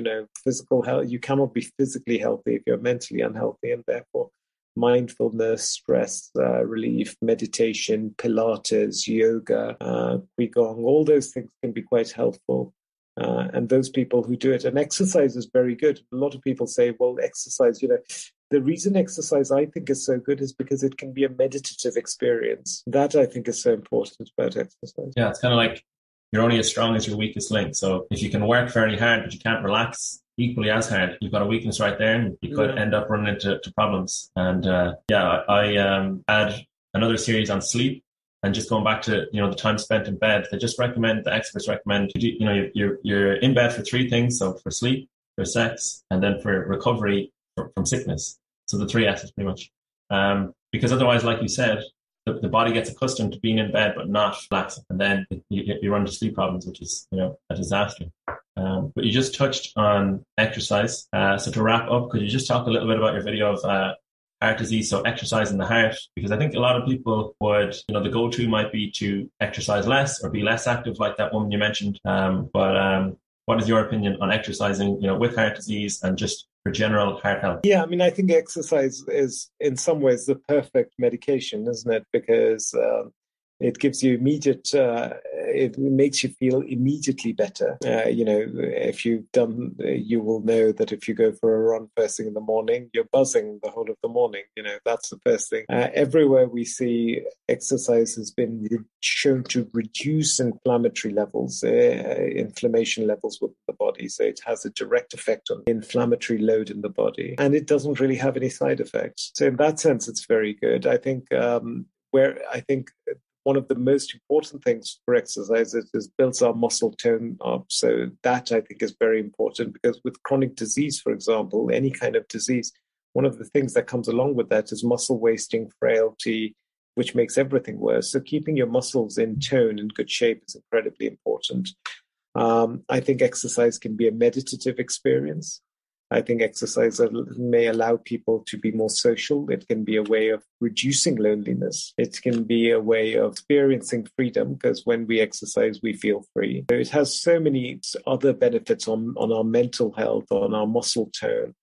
Physical health, you cannot be physically healthy if you're mentally unhealthy. And therefore, mindfulness, stress relief, meditation, Pilates, yoga, Qigong, all those things can be quite helpful. And those people who do it, and exercise is very good. A lot of people say, well, exercise, the reason exercise I think is so good is because it can be a meditative experience. That I think is so important about exercise. Yeah, it's kind of like you're only as strong as your weakest link. So if you can work very hard, but you can't relax equally as hard, you've got a weakness right there, and you could end up running into problems. And I add another series on sleep, and just going back to the time spent in bed. The experts recommend you're in bed for three things. So for sleep, for sex, and then for recovery from sickness. So the three S's pretty much. Because otherwise, like you said, the body gets accustomed to being in bed but not relaxing, and then you run into sleep problems, which is a disaster. But you just touched on exercise. So to wrap up, could you just talk a little bit about your video of heart disease, so exercise in the heart? Because I think a lot of people would, the go-to might be to exercise less or be less active, like that woman you mentioned. But what is your opinion on exercising, with heart disease and just for general heart health? Yeah, I think exercise is in some ways the perfect medication, isn't it? Because it gives you immediate, it makes you feel immediately better. If you've done, you will know that if you go for a run first thing in the morning, you're buzzing the whole of the morning. That's the first thing. Everywhere we see exercise has been shown to reduce inflammatory levels, inflammation levels within the body. So it has a direct effect on the inflammatory load in the body, and it doesn't really have any side effects. So in that sense, it's very good. I think one of the most important things for exercise is builds our muscle tone up. So that I think is very important, because with chronic disease, for example, any kind of disease, one of the things that comes along with that is muscle wasting, frailty, which makes everything worse. So keeping your muscles in tone, in good shape, is incredibly important. I think exercise can be a meditative experience. I think exercise may allow people to be more social. It can be a way of reducing loneliness. It can be a way of experiencing freedom, because when we exercise, we feel free. So it has so many other benefits on our mental health, on our muscle tone.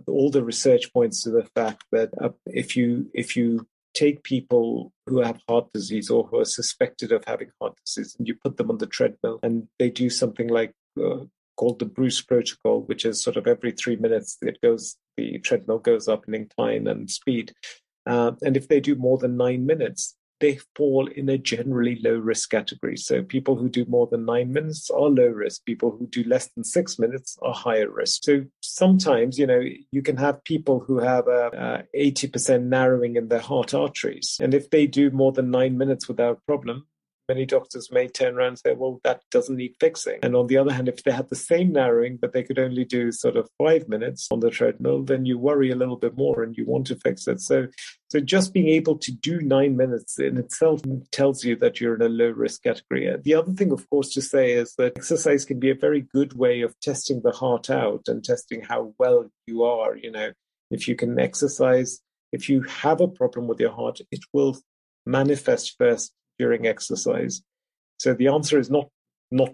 All the research points to the fact that if you take people who have heart disease or who are suspected of having heart disease, and you put them on the treadmill and they do something like called the Bruce protocol, which is sort of every 3 minutes the treadmill goes up in incline and speed. And if they do more than 9 minutes, they fall in a generally low risk category. So people who do more than 9 minutes are low risk. People who do less than 6 minutes are higher risk. So sometimes, you can have people who have a 80% narrowing in their heart arteries. And if they do more than 9 minutes without problem, many doctors may turn around and say, well, that doesn't need fixing. And on the other hand, if they had the same narrowing, but they could only do sort of 5 minutes on the treadmill, then you worry a little bit more and you want to fix it. So just being able to do 9 minutes in itself tells you that you're in a low risk category. The other thing, of course, to say is that exercise can be a very good way of testing the heart out and testing how well you are. If you can exercise, if you have a problem with your heart, it will manifest first during exercise. So the answer is not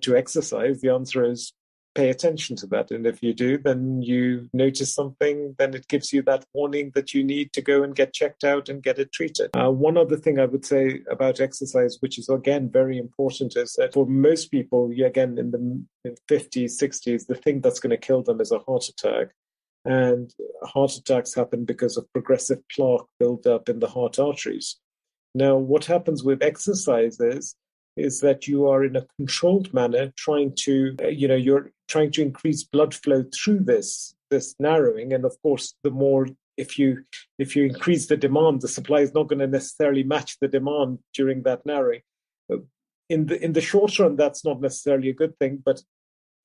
to exercise. The answer is pay attention to that. And if you do, then you notice something, then it gives you that warning that you need to go and get checked out and get it treated. One other thing I would say about exercise, which is again very important, is that for most people, again in the 50s, 60s, the thing that's going to kill them is a heart attack. And heart attacks happen because of progressive plaque buildup in the heart arteries. Now, what happens with exercise is that you are in a controlled manner trying to, you're trying to increase blood flow through this narrowing. And of course, the more, if you increase the demand, the supply is not going to necessarily match the demand during that narrowing. In the short run, that's not necessarily a good thing. But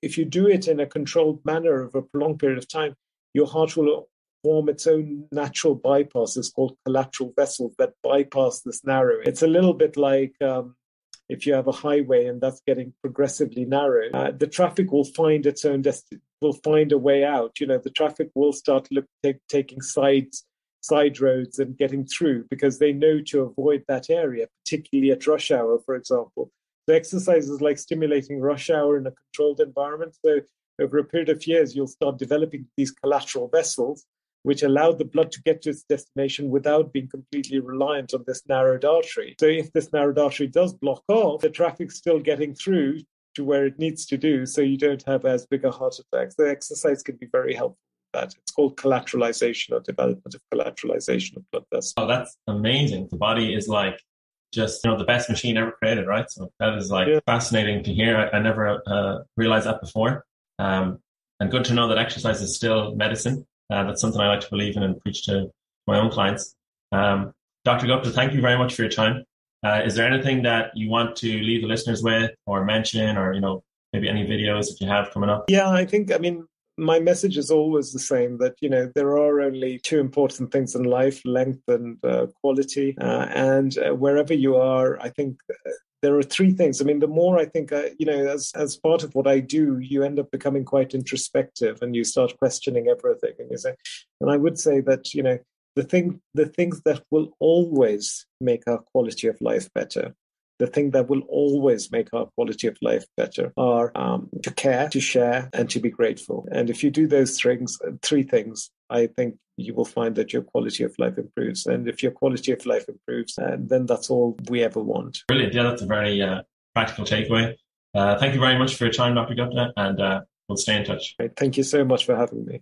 if you do it in a controlled manner over a prolonged period of time, your heart will form its own natural bypasses called collateral vessels that bypass this narrowing. It's a little bit like if you have a highway and that's getting progressively narrow, the traffic will find its own will find a way out. The traffic will start taking side roads and getting through because they know to avoid that area, particularly at rush hour, for example. So exercise is like stimulating rush hour in a controlled environment. So over a period of years, you'll start developing these collateral vessels which allow the blood to get to its destination without being completely reliant on this narrowed artery. So if this narrowed artery does block off, the traffic's still getting through to where it needs to do, so you don't have as big a heart attack. So exercise can be very helpful with that. It's called collateralization or development of collateralization of blood vessels. Oh, that's amazing. The body is like just, the best machine ever created, right? So that is fascinating to hear. I never realized that before. And good to know that exercise is still medicine. That's something I like to believe in and preach to my own clients. Dr. Gupta, thank you very much for your time. Is there anything that you want to leave the listeners with or mention or, maybe any videos that you have coming up? Yeah, my message is always the same, that, there are only two important things in life, length and quality. And wherever you are, I think there are three things. The more I think, as part of what I do, you end up becoming quite introspective and you start questioning everything. And I would say that, the things that will always make our quality of life better, the thing that will always make our quality of life better are to care, to share, and to be grateful. And if you do those three things, I think you will find that your quality of life improves. And if your quality of life improves, then that's all we ever want. Brilliant. Yeah, that's a very practical takeaway. Thank you very much for your time, Dr. Gupta, and we'll stay in touch. Thank you so much for having me.